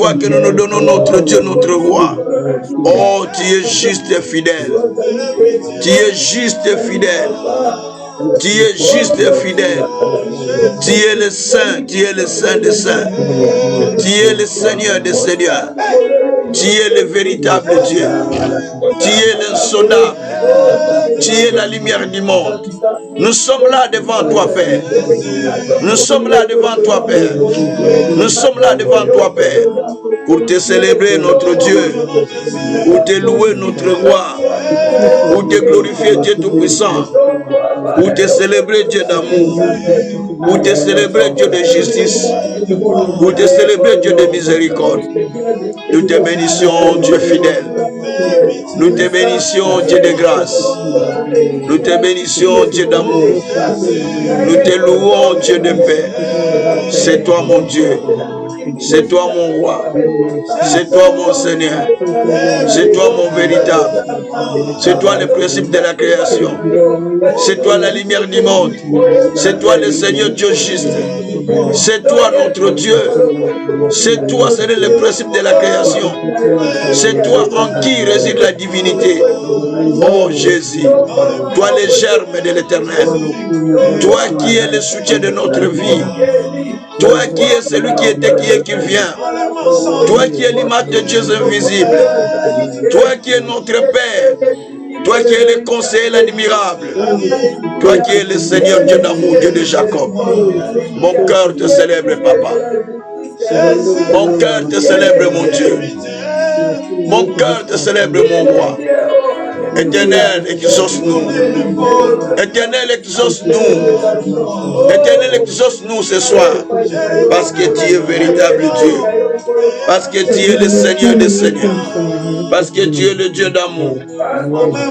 toi que nous nous donnons notre Dieu, notre roi. Oh, tu es juste et fidèle. Tu es juste et fidèle. Tu es juste et fidèle. Tu es le Saint, tu es le Saint des Saints. Tu es le Seigneur des Seigneurs. Tu es le véritable Dieu. Tu es l'insondable. Tu es la lumière du monde. Nous sommes là devant toi, Père. Nous sommes là devant toi, Père. Nous sommes là devant toi, Père, pour te célébrer notre Dieu, pour te louer notre roi, pour te glorifier Dieu Tout-Puissant, pour te célébrer Dieu d'amour, pour te célébrer Dieu de justice, pour te célébrer Dieu de miséricorde. Nous te bénissons, Dieu fidèle. Nous te bénissons, Dieu de grâce. Nous te bénissons, Dieu d'amour. Nous te louons, Dieu de paix. C'est toi, mon Dieu. C'est toi, mon roi. C'est toi, mon Seigneur. C'est toi, mon véritable. C'est toi, le principe de la création. C'est toi, la lumière du monde. C'est toi, le Seigneur Dieu juste. C'est toi, notre Dieu. C'est toi, c'est le principe de la création. C'est toi en qui réside la divinité. Oh Jésus, toi le germe de l'éternel. Toi qui es le soutien de notre vie. Toi qui es celui qui était, qui est, qui vient. Toi qui es l'image de Dieu invisible. Toi qui es notre Père. Toi qui es le conseiller admirable. Toi qui es le Seigneur Dieu d'amour, Dieu de Jacob. Mon cœur te célèbre, Papa. Mon cœur te célèbre, mon Dieu. Mon cœur te célèbre, mon roi. Éternel, exauce-nous. Éternel, exauce-nous. Éternel, exauce-nous ce soir. Parce que tu es véritable Dieu. Parce que tu es le Seigneur des Seigneurs. Parce que tu es le Dieu d'amour.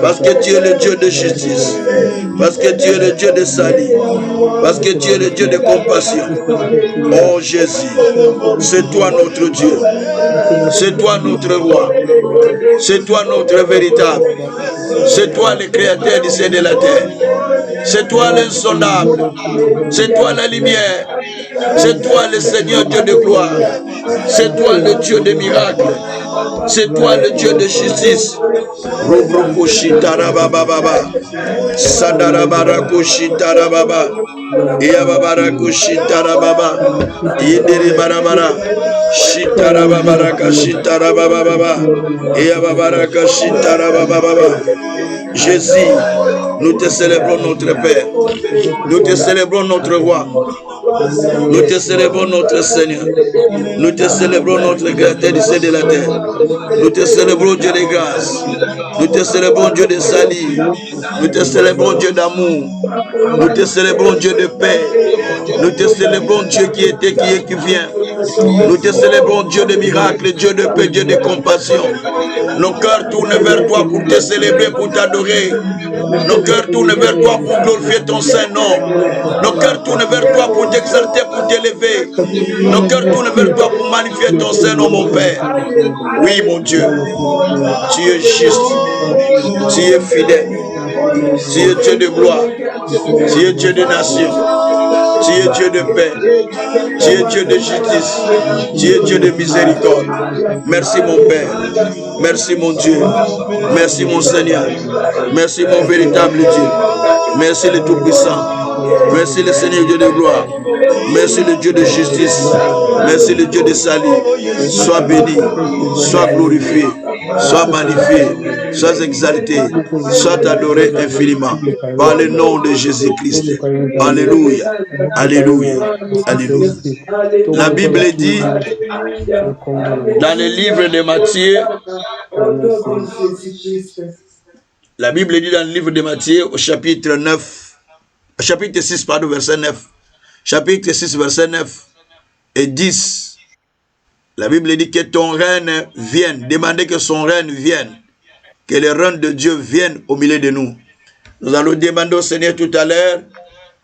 Parce que tu es le Dieu de justice. Parce que tu es le Dieu de salut. Parce que tu es le Dieu de compassion. Oh Jésus, c'est toi notre Dieu. C'est toi notre roi. C'est toi notre véritable. C'est toi le créateur du ciel et de la terre. C'est toi l'insondable. C'est toi la lumière. C'est toi le Seigneur Dieu de gloire. C'est toi le Dieu des miracles. C'est toi le Dieu de justice. Sadarabarakoshitarababa. Iyababarakushitarababa. Yidiribarabara. Shitarababarakashitarababa. Iyababarakashitarababa. Jésus, nous te célébrons notre Père. Nous te célébrons notre roi. Nous te célébrons notre Seigneur. Nous te célébrons notre créateur du ciel et de la terre. Nous te célébrons Dieu de grâce. Nous te célébrons Dieu de salut. Nous te célébrons Dieu d'amour. Nous te célébrons Dieu de paix. Nous te célébrons Dieu qui était, qui est, qui vient. Nous te célébrons Dieu de miracles, Dieu de paix, Dieu de compassion. Nos cœurs tournent vers toi pour te célébrer, pour t'adorer. Nos cœurs tournent vers toi pour glorifier ton Saint-Nom. Nos cœurs tournent vers toi pour t'exalter, pour t'élever. Nos cœurs tournent vers toi pour magnifier ton Saint-Nom, mon Père. Oui, mon Dieu, tu es juste, tu es fidèle, tu es Dieu de gloire, tu es Dieu de nation. Tu es Dieu de paix, tu es Dieu de justice, tu es Dieu de miséricorde. Merci mon Père, merci mon Dieu, merci mon Seigneur, merci mon véritable Dieu, merci le Tout-Puissant, merci le Seigneur Dieu de gloire, merci le Dieu de justice, merci le Dieu de salut. Sois béni, sois glorifié, sois magnifié, sois exalté, sois adoré infiniment par le nom de Jésus-Christ. Alléluia, alléluia, alléluia. La Bible dit dans le livre de Matthieu, la Bible dit dans le livre de Matthieu au chapitre 9, chapitre 6, pardon, verset 9, chapitre 6, verset 9 et 10. La Bible dit que ton règne vienne. Demandez que son règne vienne. Que le règne de Dieu vienne au milieu de nous. Nous allons demander au Seigneur tout à l'heure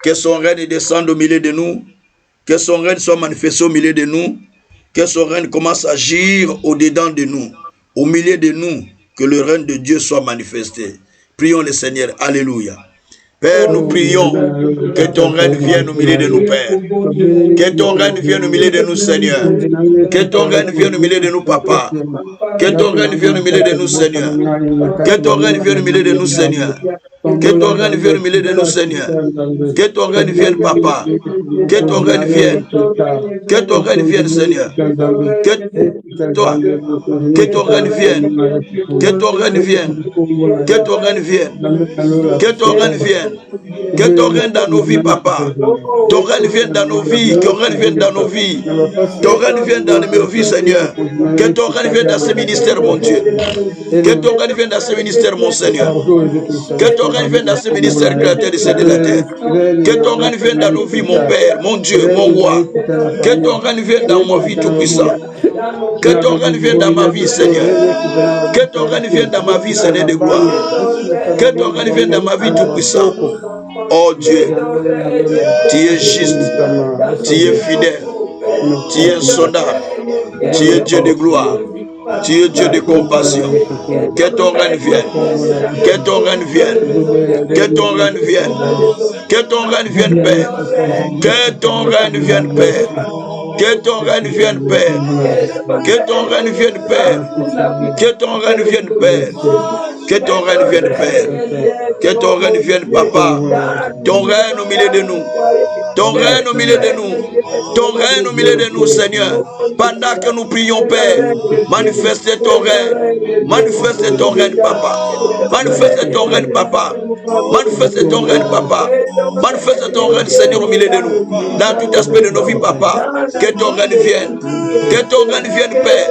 que son règne descende au milieu de nous. Que son règne soit manifesté au milieu de nous. Que son règne commence à agir au-dedans de nous. Au milieu de nous. Que le règne de Dieu soit manifesté. Prions le Seigneur. Alléluia. Père, nous prions que ton règne vienne au milieu de nous, Père. Que ton règne vienne au milieu de nous, Seigneur. Que ton règne vienne au milieu de nous, Papa. Que ton règne vienne au milieu de nous, Seigneur. Que ton règne vienne au milieu de nous, Seigneur. Que ton règne vienne au milieu de nous, Seigneur. Que ton règne vienne, Papa. Que ton règne vienne. Que ton règne vienne, Seigneur. Que ton règne vienne. Que ton règne vienne. Que ton règne vienne. Que ton règne vienne. Que ton règne dans nos vies, Papa. Ton règne vienne dans nos vies. Que ton règne vienne dans nos vies. Ton règne vienne dans nos vies, Seigneur. Que ton règne vienne dans ce ministère, mon Dieu. Que ton règne vienne dans ce ministère, mon Seigneur. Que ton règne vienne dans ce ministère créateur de de la terre. Que ton règne vienne dans nos vies, mon Père, mon Dieu, mon roi. Que ton règne vienne dans ma vie tout-puissant. Que ton règne vienne dans ma vie, Seigneur. Que ton règne vienne dans ma vie, Seigneur de gloire. Que ton règne vienne dans ma vie tout-puissant. Oh Dieu, tu es juste, tu es fidèle, tu es insondable, tu es Dieu de gloire, tu es Dieu de compassion. Que ton règne vienne, que ton règne vienne, que ton règne vienne, que ton règne vienne, Père, que ton règne vienne, Père. Que ton règne vienne, Père. Que ton règne vienne, Père. Que ton règne vienne, Père. Que ton règne vienne, Père. Que ton règne vienne, Papa. Ton règne au milieu de nous. Ton règne au milieu de nous. Ton règne au milieu de nous, Seigneur. Pendant que nous prions, Père, manifeste ton règne. Manifeste ton règne, Papa. Manifeste ton règne, Papa. Manifeste ton règne, Papa. Manifeste ton règne, Seigneur, au milieu de nous. Dans tout aspect de nos vies, Papa. Que ton règne vienne. Que ton règne vienne, Père.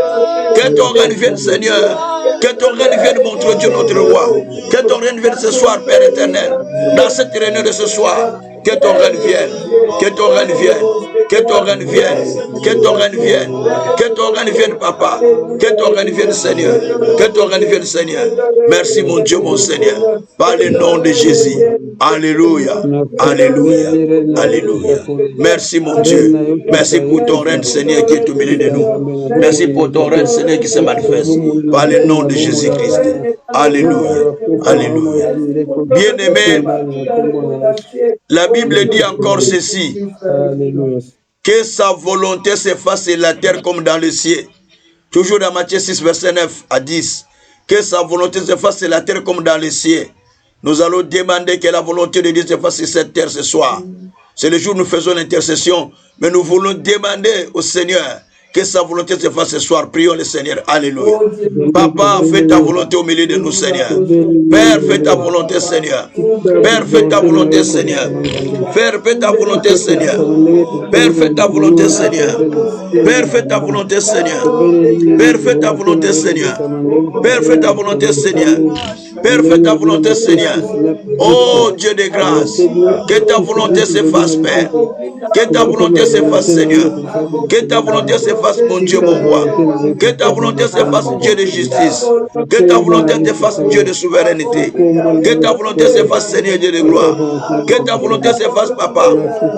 Que ton règne vienne, Seigneur. Que ton règne vienne, mon Dieu, notre roi. Que ton règne vienne ce soir, Père éternel. Dans cette réunion de ce soir. Que ton règne vienne. Que ton règne vienne. Que ton règne vienne. Que ton règne vienne. Que ton règne vienne, Papa. Que ton règne vienne, Seigneur. Que ton règne vienne, Seigneur. Merci, mon Dieu, mon Seigneur. Par le nom de Jésus. Alléluia. Alléluia. Alléluia. Merci, mon Dieu. Merci pour ton règne, Seigneur, qui est au milieu de nous. Merci pour ton règne, Seigneur, qui se manifeste. Par le nom de Jésus-Christ. Alléluia. Alléluia. Bien-aimé, la Bible dit encore ceci. Que sa volonté se fasse sur la terre comme dans le ciel. Toujours dans Matthieu 6, verset 9 à 10. Que sa volonté se fasse sur la terre comme dans le ciel. Nous allons demander que la volonté de Dieu se fasse sur cette terre ce soir. C'est le jour où nous faisons l'intercession. Mais nous voulons demander au Seigneur que sa volonté se fasse ce soir. Prions le Seigneur. Alléluia. Papa, fais ta volonté au milieu de nous, Seigneur. Père, fais ta volonté, Seigneur. Père, fais ta volonté, Seigneur. Père, fais ta volonté, Seigneur. Père, fais ta volonté, Seigneur. Père, fais ta volonté, Seigneur. Père, fais ta volonté, Seigneur. Père, fais ta volonté, Seigneur. Père, fais ta volonté, Seigneur. Oh Dieu de grâce, que ta volonté se fasse, Père. Que ta volonté se fasse, Seigneur. Que ta volonté se fasse, mon Dieu, mon roi. Que ta volonté se fasse, Dieu de justice. Que ta volonté se fasse, Dieu de souveraineté. Que ta volonté se fasse, Seigneur, Dieu de gloire. Que ta volonté se fasse, Papa.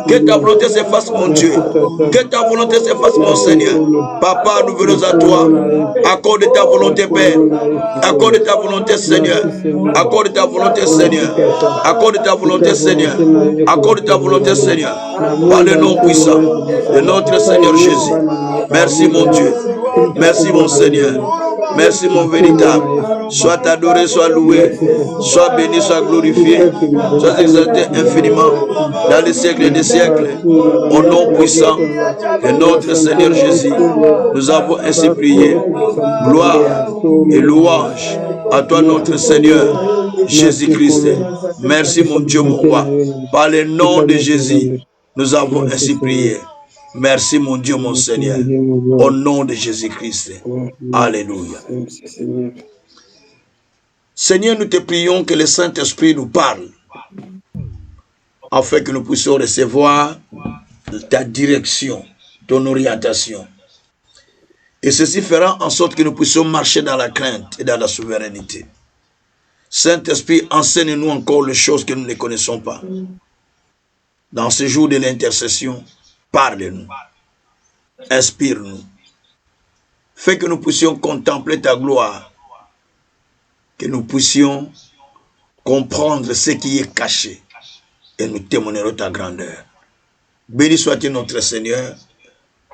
Que ta volonté se fasse, mon Dieu. Que ta volonté se fasse, mon Seigneur. Papa, nous venons à toi. Accorde ta volonté, Père. Accorde ta volonté, Seigneur. Accorde ta volonté, Seigneur. Accorde ta volonté, Seigneur. Accorde ta volonté, Seigneur. Par le nom puissant de notre Seigneur Jésus. Merci, mon Dieu. Merci, mon Seigneur. Merci, mon véritable. Sois adoré, sois loué, sois béni, sois glorifié, sois exalté infiniment dans les siècles des siècles. Au nom puissant de notre Seigneur Jésus, nous avons ainsi prié. Gloire et louange à toi, notre Seigneur Jésus-Christ. Merci, mon Dieu, mon roi. Par le nom de Jésus, nous avons ainsi prié. Merci, mon Dieu, mon Seigneur. Au nom de Jésus-Christ. Alléluia. Seigneur, nous te prions que le Saint-Esprit nous parle, afin que nous puissions recevoir ta direction, ton orientation. Et ceci fera en sorte que nous puissions marcher dans la crainte et dans la souveraineté. Saint-Esprit, enseigne-nous encore les choses que nous ne connaissons pas. Dans ce jour de l'intercession, parle-nous, inspire-nous, fais que nous puissions contempler ta gloire, que nous puissions comprendre ce qui est caché, et nous témoignerons ta grandeur. Béni soit-il notre Seigneur.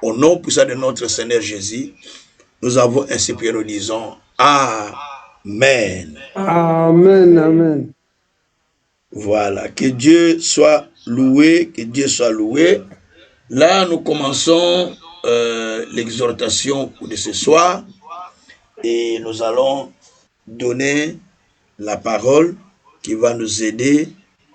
Au nom puissant de notre Seigneur Jésus, nous avons ainsi prié, nous disons Amen. Amen, amen. Voilà, que Dieu soit loué, que Dieu soit loué. Là, nous commençons l'exhortation de ce soir et nous allons donner la parole qui va nous aider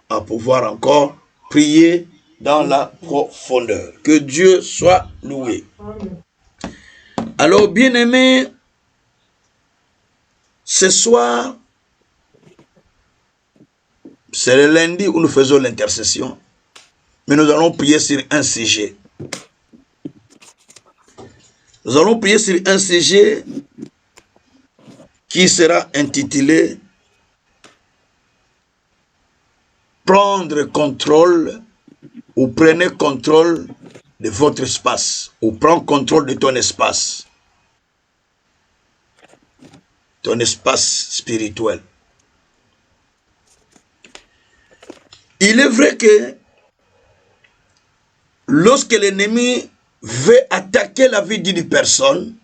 à pouvoir encore prier dans la profondeur. Que Dieu soit loué. Alors, bien-aimés, ce soir, c'est le lundi où nous faisons l'intercession, mais nous allons prier sur un sujet. Nous allons prier sur un sujet qui sera intitulé « Prendre contrôle » ou « Prenez contrôle de votre espace » ou « Prends contrôle de ton espace ». Ton espace spirituel. Il est vrai que lorsque l'ennemi veut attaquer la vie d'une personne,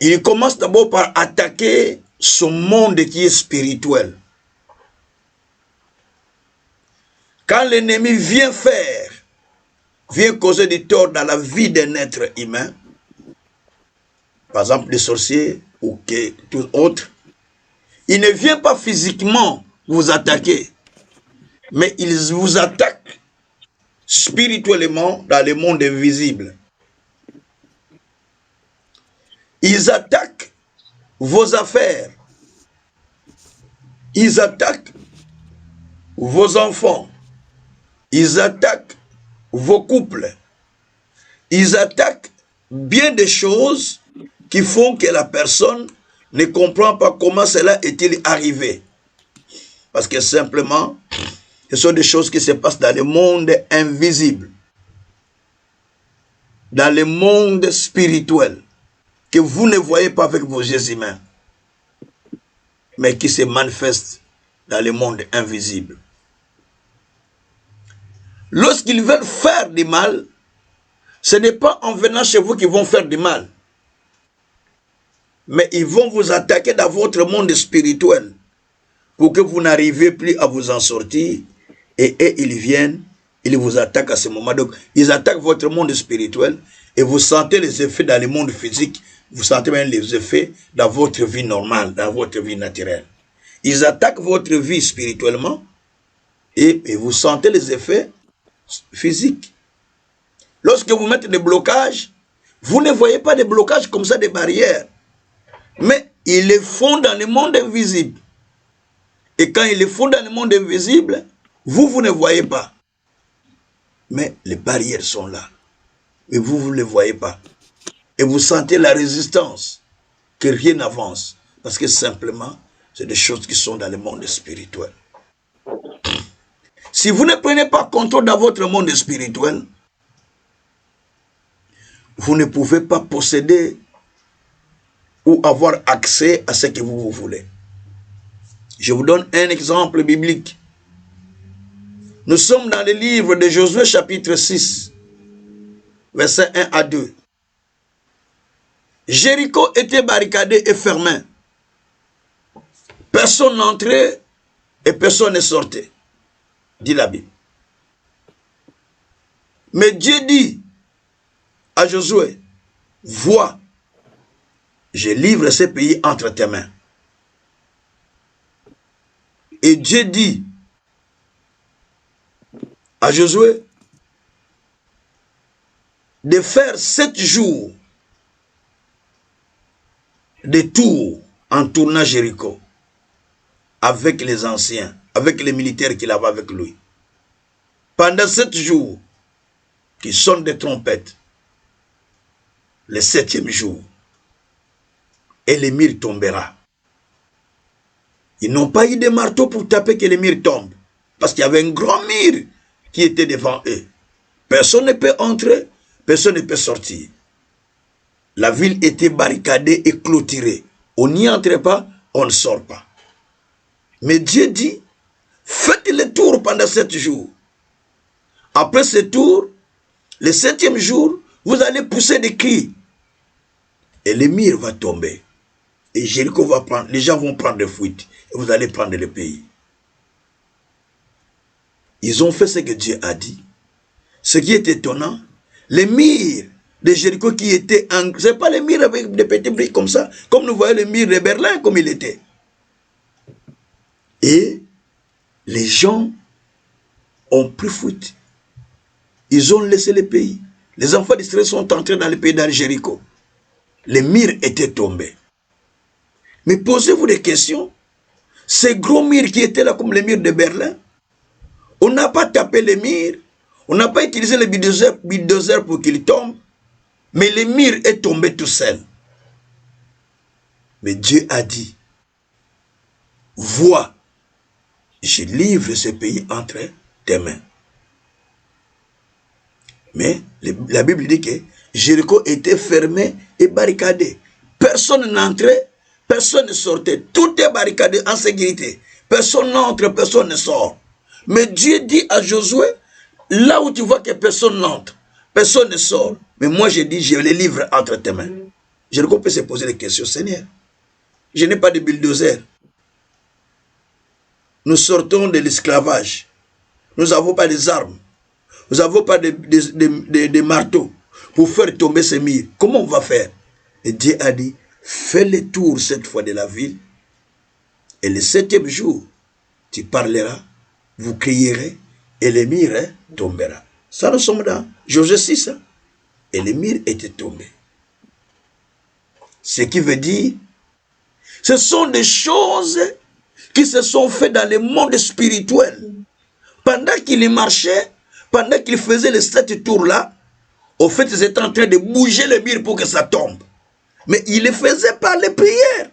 il commence d'abord par attaquer son monde qui est spirituel. Quand l'ennemi vient causer du tort dans la vie d'un être humain, par exemple des sorciers ou tout autre, il ne vient pas physiquement vous attaquer, mais il vous attaque spirituellement dans le monde invisible. Ils attaquent vos affaires. Ils attaquent vos enfants. Ils attaquent vos couples. Ils attaquent bien des choses qui font que la personne ne comprend pas comment cela est-il arrivé. Parce que simplement, ce sont des choses qui se passent dans le monde invisible, dans le monde spirituel, que vous ne voyez pas avec vos yeux humains, mais qui se manifestent dans le monde invisible. Lorsqu'ils veulent faire du mal, ce n'est pas en venant chez vous qu'ils vont faire du mal, mais ils vont vous attaquer dans votre monde spirituel pour que vous n'arriviez plus à vous en sortir. Et ils viennent, ils vous attaquent à ce moment. Donc, ils attaquent votre monde spirituel et vous sentez les effets dans le monde physique. Vous sentez même les effets dans votre vie normale, dans votre vie naturelle. Ils attaquent votre vie spirituellement et vous sentez les effets physiques. Lorsque vous mettez des blocages, vous ne voyez pas des blocages comme ça, des barrières. Mais ils les font dans le monde invisible. Et quand ils les font dans le monde invisible, vous ne voyez pas. Mais les barrières sont là. Et vous ne les voyez pas. Et vous sentez la résistance, que rien n'avance. Parce que simplement, c'est des choses qui sont dans le monde spirituel. Si vous ne prenez pas contrôle dans votre monde spirituel, vous ne pouvez pas posséder ou avoir accès à ce que vous voulez. Je vous donne un exemple biblique. Nous sommes dans le livre de Josué chapitre 6, versets 1 à 2. Jéricho était barricadé et fermé. Personne n'entrait et personne ne sortait, dit la Bible. Mais Dieu dit à Josué, vois, je livre ce pays entre tes mains. Et Dieu dit à Josué de faire 7 jours de tour en tournant Jéricho avec les anciens, avec les militaires qu'il avait avec lui. Pendant 7 jours, qui sonnent des trompettes, le 7e jour, et le mur tombera. Ils n'ont pas eu de marteau pour taper que le mur tombe, parce qu'il y avait un grand mur qui était devant eux. Personne ne peut entrer, personne ne peut sortir. La ville était barricadée et clôturée. On n'y entre pas, on ne sort pas. Mais Dieu dit, Faites le tour pendant 7 jours. Après ce tour, le 7e jour, vous allez pousser des cris. Et le mur va tomber. Et Jéricho va prendre, les gens vont prendre des fuites. Et vous allez prendre le pays. Ils ont fait ce que Dieu a dit. Ce qui est étonnant, les murs de Jéricho qui étaient en... Ce n'est pas les murs avec des petits briques comme ça, comme nous voyons le mur de Berlin comme il était. Et les gens ont pris fuite. Ils ont laissé le pays. Les enfants d'Israël sont entrés dans le pays de Jéricho. Les murs étaient tombés. Mais posez-vous des questions. Ces gros murs qui étaient là comme les murs de Berlin, on n'a pas tapé les murs, on n'a pas utilisé le bulldozer pour qu'il tombe, mais le mur est tombé tout seul. Mais Dieu a dit, vois, je livre ce pays entre tes mains. Mais la Bible dit que Jéricho était fermé et barricadé. Personne n'entrait, personne ne sortait. Tout est barricadé en sécurité. Personne n'entre, personne ne sort. Mais Dieu dit à Josué, là où tu vois que personne n'entre, personne ne sort. Mais moi je dis, je les livre entre tes mains. Jéricho peut se poser des questions, Seigneur. Je n'ai pas de bulldozer. Nous sortons de l'esclavage. Nous n'avons pas des armes. Nous n'avons pas de marteaux pour faire tomber ces murs. Comment on va faire? Et Dieu a dit, fais le tour cette fois de la ville. Et le 7e jour, tu parleras, vous crierez, et le mur tombera. Ça, nous sommes dans Josué 6. Et le mur était tombé. Ce qui veut dire, ce sont des choses qui se sont faites dans le monde spirituel. Pendant qu'il marchait, pendant qu'il faisait les 7 tours-là, au fait, ils étaient en train de bouger le mur pour que ça tombe. Mais il ne faisait pas les prières.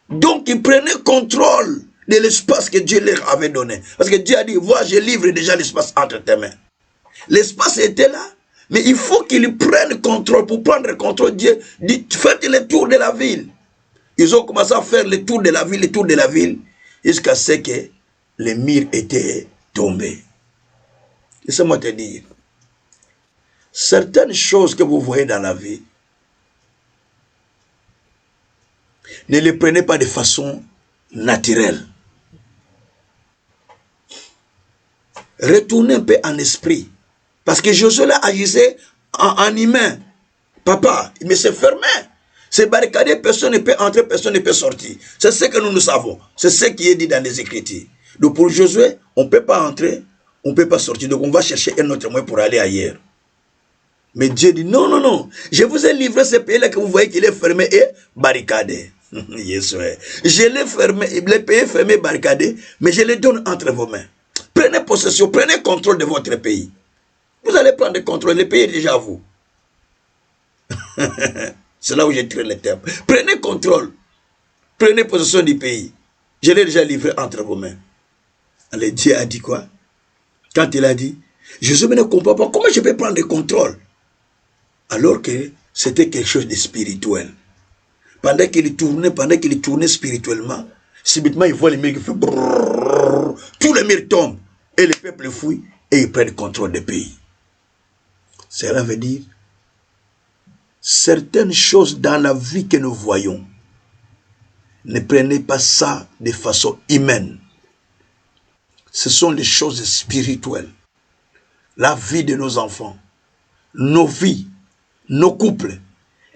Donc, il prenait contrôle de l'espace que Dieu leur avait donné. Parce que Dieu a dit, vois, je livre déjà l'espace entre tes mains. L'espace était là, mais il faut qu'il prenne contrôle. Pour prendre contrôle, Dieu dit, faites le tour de la ville. Ils ont commencé à faire le tour de la ville, jusqu'à ce que les murs étaient tombés. Laissez-moi te dire, certaines choses que vous voyez dans la vie, ne les prenez pas de façon naturelle. Retournez un peu en esprit. Parce que Josué là agissait en humain. Papa, mais c'est fermé. C'est barricadé, personne ne peut entrer, personne ne peut sortir. C'est ce que nous savons. C'est ce qui est dit dans les Écritures. Donc pour Josué, on ne peut pas entrer, on ne peut pas sortir. Donc on va chercher un autre moyen pour aller ailleurs. Mais Dieu dit, non, non, non. Je vous ai livré ce pays-là que vous voyez qu'il est fermé et barricadé. Yes, ouais. Je l'ai fermé, le pays est fermé, barricadé, mais je le donne entre vos mains. Prenez possession, prenez contrôle de votre pays. Vous allez prendre contrôle, le pays est déjà à vous. C'est là où j'ai tiré le terme. Prenez contrôle, prenez possession du pays. Je l'ai déjà livré entre vos mains. Alors Dieu a dit quoi? Quand il a dit, Jésus ne comprend pas comment je peux prendre le contrôle. Alors que c'était quelque chose de spirituel. Pendant qu'il tournait spirituellement, subitement il voit les murs qui font brrrr, tous les murs tombent et le peuple fuit et ils prennent le contrôle du pays. Cela veut dire certaines choses dans la vie que nous voyons, ne prenez pas ça de façon humaine. Ce sont les choses spirituelles. La vie de nos enfants, nos vies, nos couples.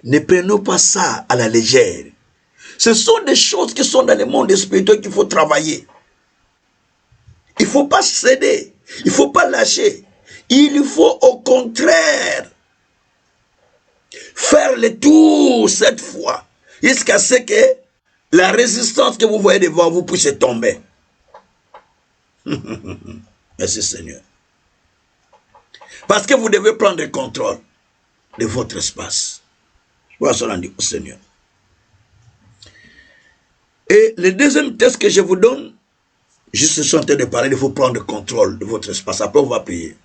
Ne prenons pas ça à la légère. Ce sont des choses qui sont dans le monde spirituel qu'il faut travailler. Il ne faut pas céder. Il ne faut pas lâcher. Il faut au contraire faire le tour cette fois. Jusqu'à ce que la résistance que vous voyez devant vous puisse tomber. Merci Seigneur. Parce que vous devez prendre le contrôle de votre espace. Voilà ce qu'on dit au Seigneur. Et le deuxième test que je vous donne, juste je suis en train de parler, il faut prendre le contrôle de votre espace. Après, on va prier.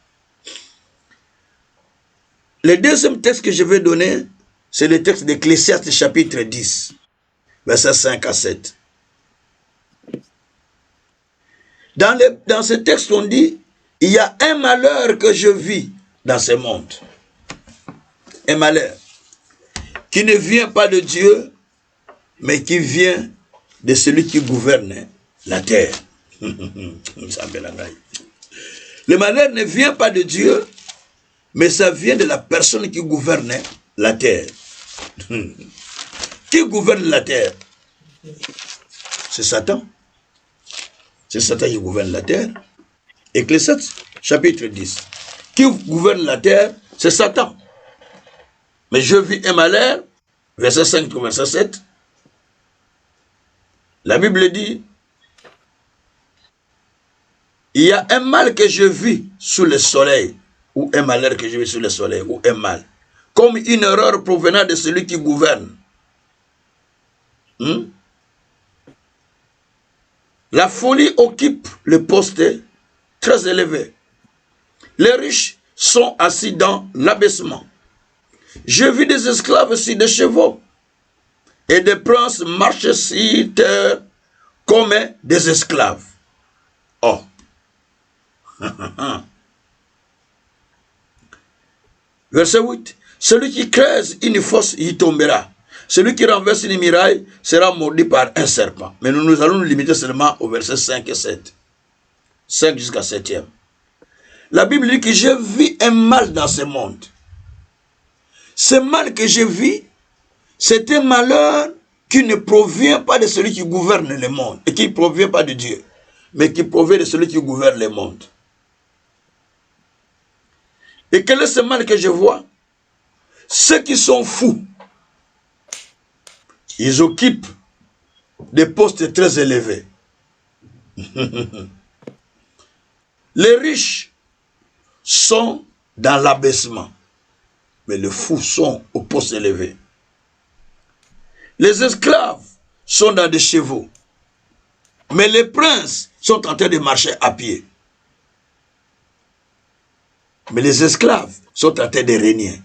Le deuxième texte que je vais donner, c'est le texte d'Ecclésiaste chapitre 10, versets 5 à 7. Dans ce texte, on dit, il y a un malheur que je vis dans ce monde. Un malheur qui ne vient pas de Dieu, mais qui vient de celui qui gouverne la terre. Le malheur ne vient pas de Dieu, mais ça vient de la personne qui gouverne la terre. Qui gouverne la terre? C'est Satan. C'est Satan qui gouverne la terre. Ecclésiaste, chapitre 10. Qui gouverne la terre? C'est Satan. Mais je vis un malheur, verset 5 ou verset 7. La Bible dit, il y a un mal que je vis sous le soleil, ou un malheur que je vis sous le soleil, ou un mal, comme une erreur provenant de celui qui gouverne. La folie occupe le poste très élevé. Les riches sont assis dans l'abaissement. Je vis des esclaves sur des chevaux, et des princes marchent sur terre comme des esclaves. Oh. Verset 8. Celui qui creuse une fosse y tombera. Celui qui renverse une muraille sera mordu par un serpent. Mais nous allons nous limiter seulement au verset 5 et 7. 5 jusqu'à 7e. La Bible dit que je vis un mal dans ce monde. Ce mal que je vis, c'est un malheur qui ne provient pas de celui qui gouverne le monde et qui ne provient pas de Dieu, mais qui provient de celui qui gouverne le monde. Et quel est ce mal que je vois? Ceux qui sont fous, ils occupent des postes très élevés. Les riches sont dans l'abaissement, mais les fous sont au poste élevé. Les esclaves sont dans des chevaux, mais les princes sont en train de marcher à pied. Mais les esclaves sont en train de régner.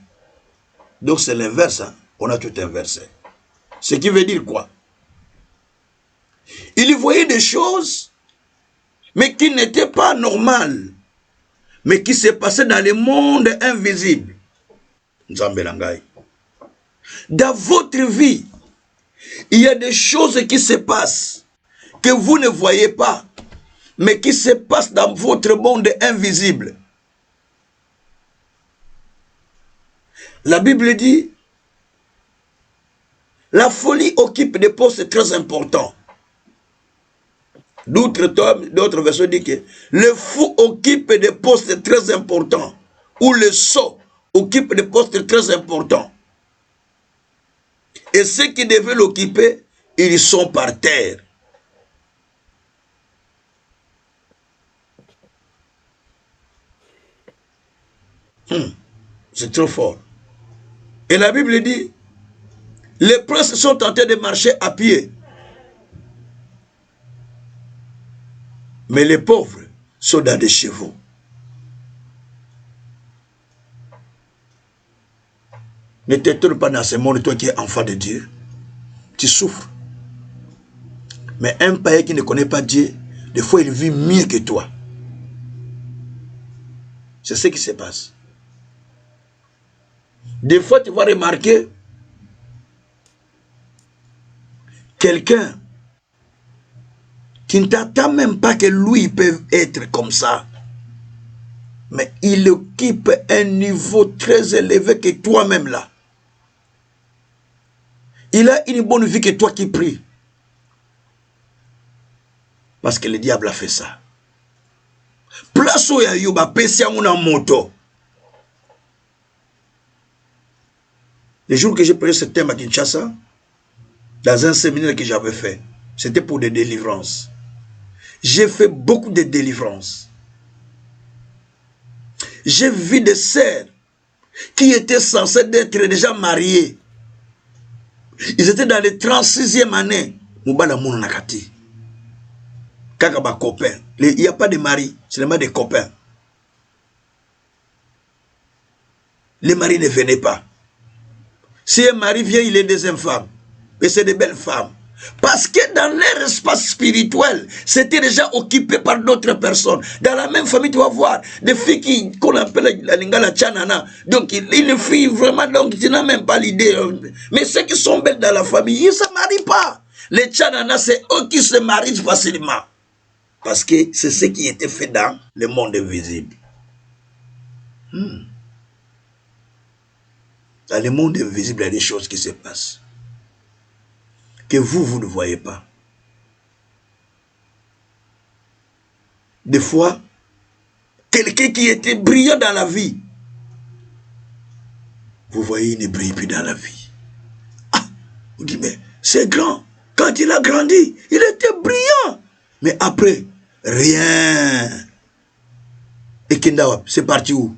Donc c'est l'inverse, hein? On a tout inversé. Ce qui veut dire quoi? Il voyait des choses, mais qui n'étaient pas normales, mais qui se passaient dans le monde invisible. Dans votre vie, il y a des choses qui se passent, que vous ne voyez pas, mais qui se passent dans votre monde invisible. La Bible dit, la folie occupe des postes très importants. D'autres versions disent que le fou occupe des postes très importants, ou le sot occupe des postes très importants. Et ceux qui devaient l'occuper, ils sont par terre. C'est trop fort. Et la Bible dit, les princes sont en train de marcher à pied. Mais les pauvres sont dans des chevaux. Ne t'étonne pas dans ce monde, toi qui es enfant de Dieu. Tu souffres. Mais un païen qui ne connaît pas Dieu, des fois il vit mieux que toi. C'est ce qui se passe. Des fois tu vas remarquer quelqu'un qui ne t'attend même pas que lui peut être comme ça. Mais il occupe un niveau très élevé que toi-même là. Il a une bonne vie que toi qui pries. Parce que le diable a fait ça. Place où il y a moto. Le jour que j'ai pris ce thème à Kinshasa, dans un séminaire que j'avais fait, c'était pour des délivrances. J'ai fait beaucoup de délivrances. J'ai vu des sœurs qui étaient censées être déjà mariées. Ils étaient dans les 36e année. Moubala Mounakati. Kakaba copain. Il n'y a pas de mari, c'est seulement des copains. Les maris ne venaient pas. Si un mari vient, il est deuxième femme. Mais c'est des belles femmes. Parce que dans leur espace spirituel, c'était déjà occupé par d'autres personnes. Dans la même famille, tu vas voir des filles qu'on appelle la lingala tchanana. Donc, une fille vraiment, donc tu n'as même pas l'idée. Mais ceux qui sont belles dans la famille, ils ne se marient pas. Les tchanana, c'est eux qui se marient facilement. Parce que c'est ce qui était fait dans le monde invisible. Dans le monde invisible, il y a des choses qui se passent. Que vous ne voyez pas. Des fois, quelqu'un qui était brillant dans la vie, vous voyez, il ne brille plus dans la vie. Ah, vous dites, mais c'est grand. Quand il a grandi, il était brillant. Mais après, rien. Et Kindawa, c'est parti où?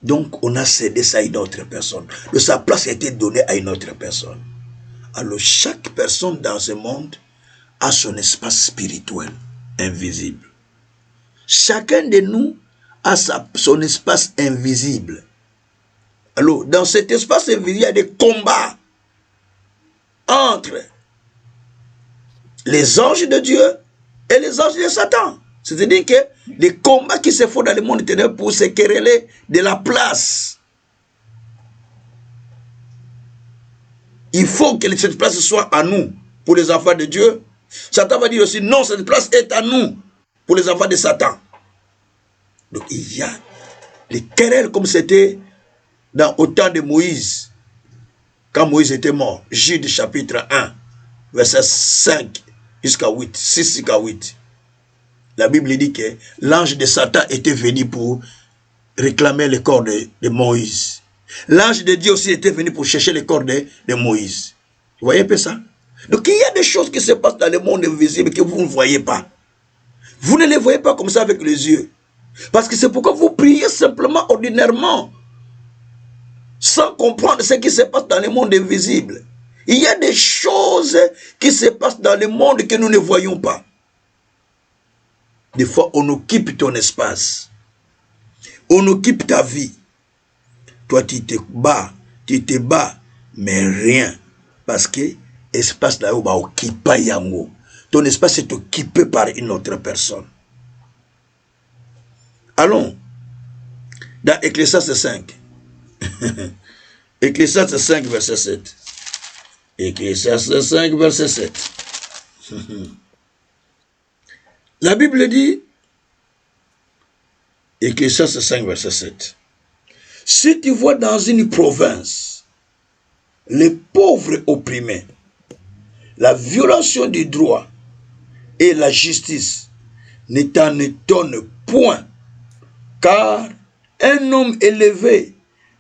Donc, on a cédé ça à une autre personne. Sa place a été donnée à une autre personne. Alors, chaque personne dans ce monde a son espace spirituel invisible. Chacun de nous a son espace invisible. Alors, dans cet espace invisible, il y a des combats entre les anges de Dieu et les anges de Satan. C'est-à-dire que les combats qui se font dans le monde ténébreux pour se quereller de la place. Il faut que cette place soit à nous, pour les enfants de Dieu. Satan va dire aussi, non, cette place est à nous, pour les enfants de Satan. Donc il y a les querelles comme c'était au temps de Moïse, quand Moïse était mort. Jude chapitre 1, verset 5 jusqu'à 8, 6 jusqu'à 8. La Bible dit que l'ange de Satan était venu pour réclamer le corps de Moïse. L'ange de Dieu aussi était venu pour chercher le corps de Moïse. Vous voyez un peu ça? Donc il y a des choses qui se passent dans le monde invisible que vous ne voyez pas. Vous ne les voyez pas comme ça avec les yeux. Parce que c'est pourquoi vous priez simplement, ordinairement, sans comprendre ce qui se passe dans le monde invisible. Il y a des choses qui se passent dans le monde que nous ne voyons pas. Des fois, on occupe ton espace. On occupe ta vie. Toi, tu te bats, mais rien. Parce que l'espace là où va occuper yango. Ton espace est occupé par une autre personne. Allons dans Ecclésiaste 5. Ecclésiaste 5, verset 7. Ecclésiaste 5, verset 7. La Bible dit, Ecclésiaste 5, verset 7. Si tu vois dans une province les pauvres opprimés, la violation du droit et la justice, ne t'en étonne point, car un homme élevé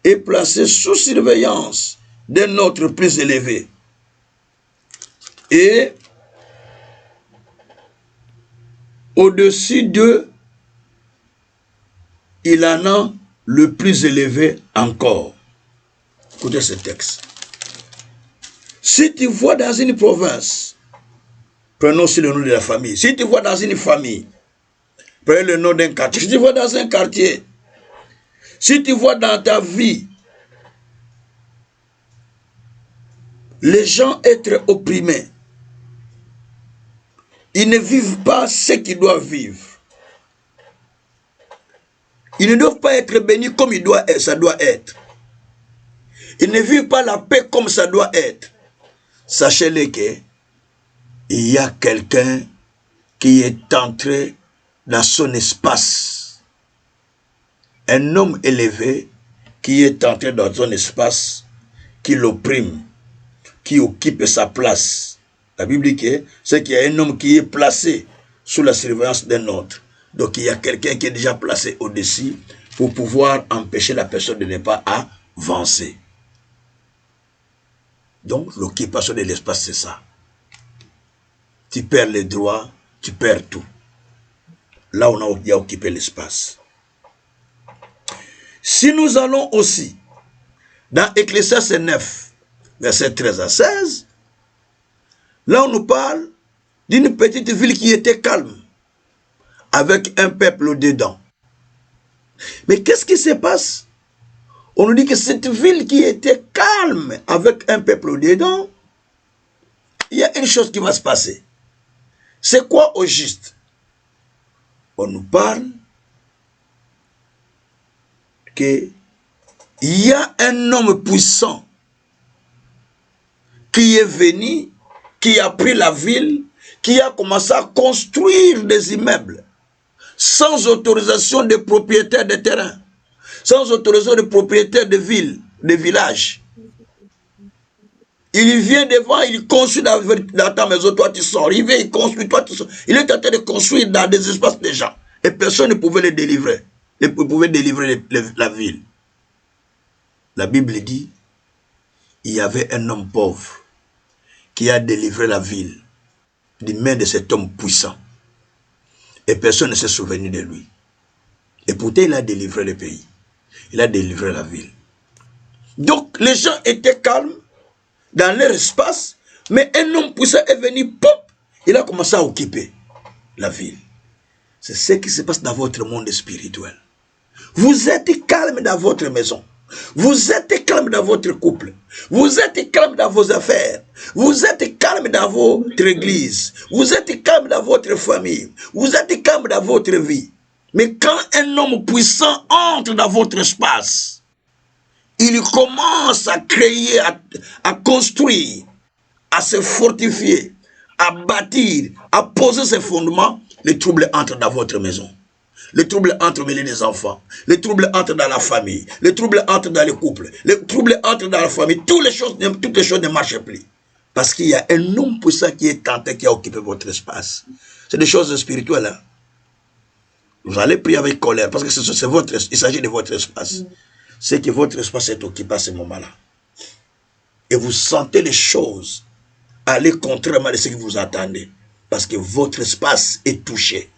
est placé sous surveillance d'un autre plus élevé. Et au-dessus d'eux, il en a le plus élevé encore. Écoutez ce texte. Si tu vois dans une province, prenons aussi le nom de la famille. Si tu vois dans une famille, prenez le nom d'un quartier. Si tu vois dans un quartier, si tu vois dans ta vie, les gens être opprimés, ils ne vivent pas ce qu'ils doivent vivre. Ils ne doivent pas être bénis comme ça doit être. Ils ne vivent pas la paix comme ça doit être. Sachez-le qu'il y a quelqu'un qui est entré dans son espace. Un homme élevé qui est entré dans son espace, qui l'opprime, qui occupe sa place. La Bible dit que c'est qu'il y a un homme qui est placé sous la surveillance d'un autre. Donc il y a quelqu'un qui est déjà placé au-dessus pour pouvoir empêcher la personne de ne pas avancer. Donc l'occupation de l'espace, c'est ça. Tu perds les droits, tu perds tout. Là, on a occupé l'espace. Si nous allons aussi dans Ecclésiaste 9, verset 13 à 16, là on nous parle d'une petite ville qui était calme, avec un peuple dedans. Mais qu'est-ce qui se passe? On nous dit que cette ville qui était calme, avec un peuple dedans, il y a une chose qui va se passer. C'est quoi au juste? On nous parle qu'il y a un homme puissant qui est venu, qui a pris la ville, qui a commencé à construire des immeubles sans autorisation des propriétaires de terrain, sans autorisation des propriétaires de villes, de villages. Il vient devant, il construit dans ta maison, toi tu sors. Il vient, il construit, toi tu sors. Il est en train de construire dans des espaces de gens. Et personne ne pouvait les délivrer. Il pouvait délivrer la ville. La Bible dit, il y avait un homme pauvre qui a délivré la ville des mains de cet homme puissant. Et personne ne s'est souvenu de lui. Et pourtant, il a délivré le pays. Il a délivré la ville. Donc, les gens étaient calmes dans leur espace, mais un homme puissant est venu, pop, il a commencé à occuper la ville. C'est ce qui se passe dans votre monde spirituel. Vous êtes calme dans votre maison. Vous êtes calme dans votre couple. Vous êtes calme dans vos affaires. Vous êtes calme dans votre église. Vous êtes calme dans votre famille. Vous êtes calme dans votre vie. Mais quand un homme puissant entre dans votre espace, il commence à créer, à construire, à se fortifier, à bâtir, à poser ses fondements, les troubles entrent dans votre maison. Les troubles entrent au milieu des enfants. Les troubles entrent dans la famille. Les troubles entrent dans les couples. Les troubles entrent dans la famille. Toutes les choses ne marchent plus. Parce qu'il y a un homme puissant qui est tenté, qui a occupé votre espace. C'est des choses spirituelles. Hein? Vous allez prier avec colère parce que il s'agit de votre espace. C'est que votre espace est occupé à ce moment-là. Et vous sentez les choses aller contrairement à ce que vous attendez. Parce que votre espace est touché.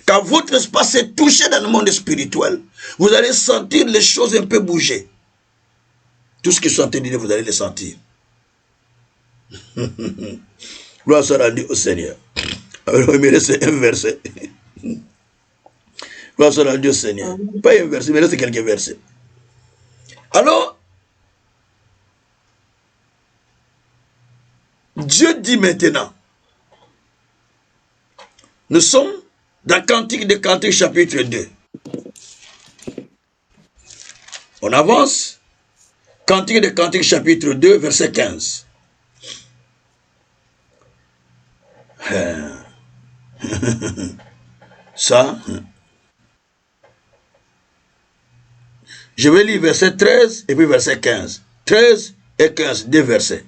Quand votre espace est touché dans le monde spirituel, vous allez sentir les choses un peu bouger. Tout ce qui sont entendus, vous allez les sentir. Gloire soit rendue au Seigneur. Alors, il me reste un verset. Gloire soit rendue au Seigneur. Pas un verset, il me reste quelques versets. Alors, Dieu dit maintenant, nous sommes dans Cantique de Cantique chapitre 2. On avance. Cantique de Cantique chapitre 2, verset 15. Ça, je vais lire verset 13 et puis verset 15. 13 et 15, deux versets.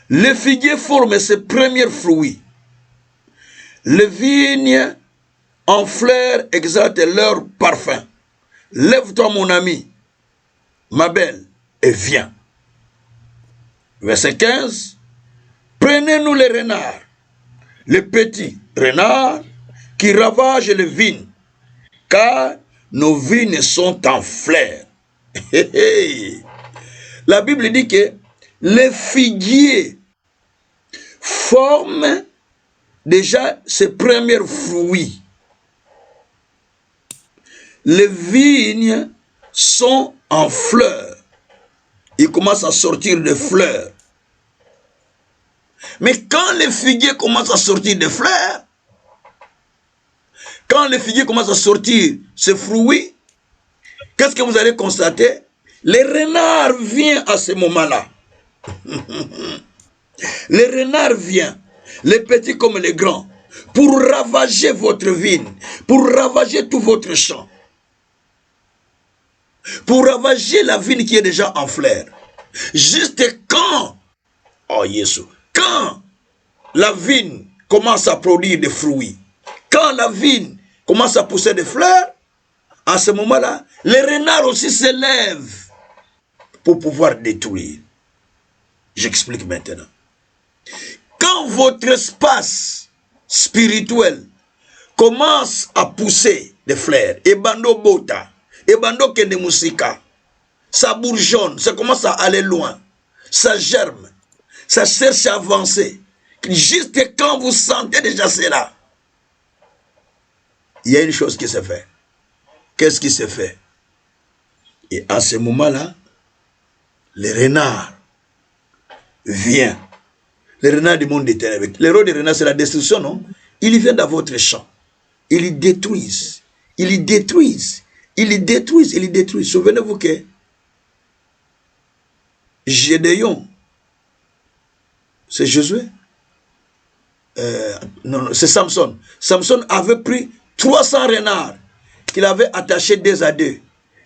Le figuier forme ses premiers fruits. Les vignes en fleurs exaltent leur parfum. Lève-toi mon ami, ma belle, et viens. Verset 15. Prenez-nous les renards, les petits renards qui ravagent les vignes, car nos vignes sont en fleurs. La Bible dit que les figuiers forment déjà ses premiers fruits. Les vignes sont en fleurs. Ils commencent à sortir des fleurs. Mais quand les figuiers commencent à sortir des fleurs, quand les figuiers commencent à sortir ces fruits, qu'est-ce que vous allez constater? Les renards viennent à ce moment-là. Les renards viennent, les petits comme les grands, pour ravager votre vigne, pour ravager tout votre champ, pour ravager la vigne qui est déjà en fleurs. Juste quand, oh Jésus, quand la vigne commence à produire des fruits, quand la vigne commence à pousser des fleurs, à ce moment-là, les renards aussi se lèvent pour pouvoir détruire. J'explique maintenant. Quand votre espace spirituel commence à pousser des fleurs, et bando bota, et bando kende musika, ça bourgeonne, ça commence à aller loin, ça germe, ça cherche à avancer. Juste quand vous sentez déjà cela, il y a une chose qui se fait. Qu'est-ce qui se fait? Et à ce moment-là, les renards viennent Les renards du monde des ténèbres. Le rôle des renards, c'est la destruction, non? Ils viennent dans votre champ. Ils y détruisent. Ils y détruisent. Ils y détruisent. Ils y détruisent. Souvenez-vous que Gédéon, c'est Josué? Non, c'est Samson. Samson avait pris 300 renards qu'il avait attachés 2 à 2.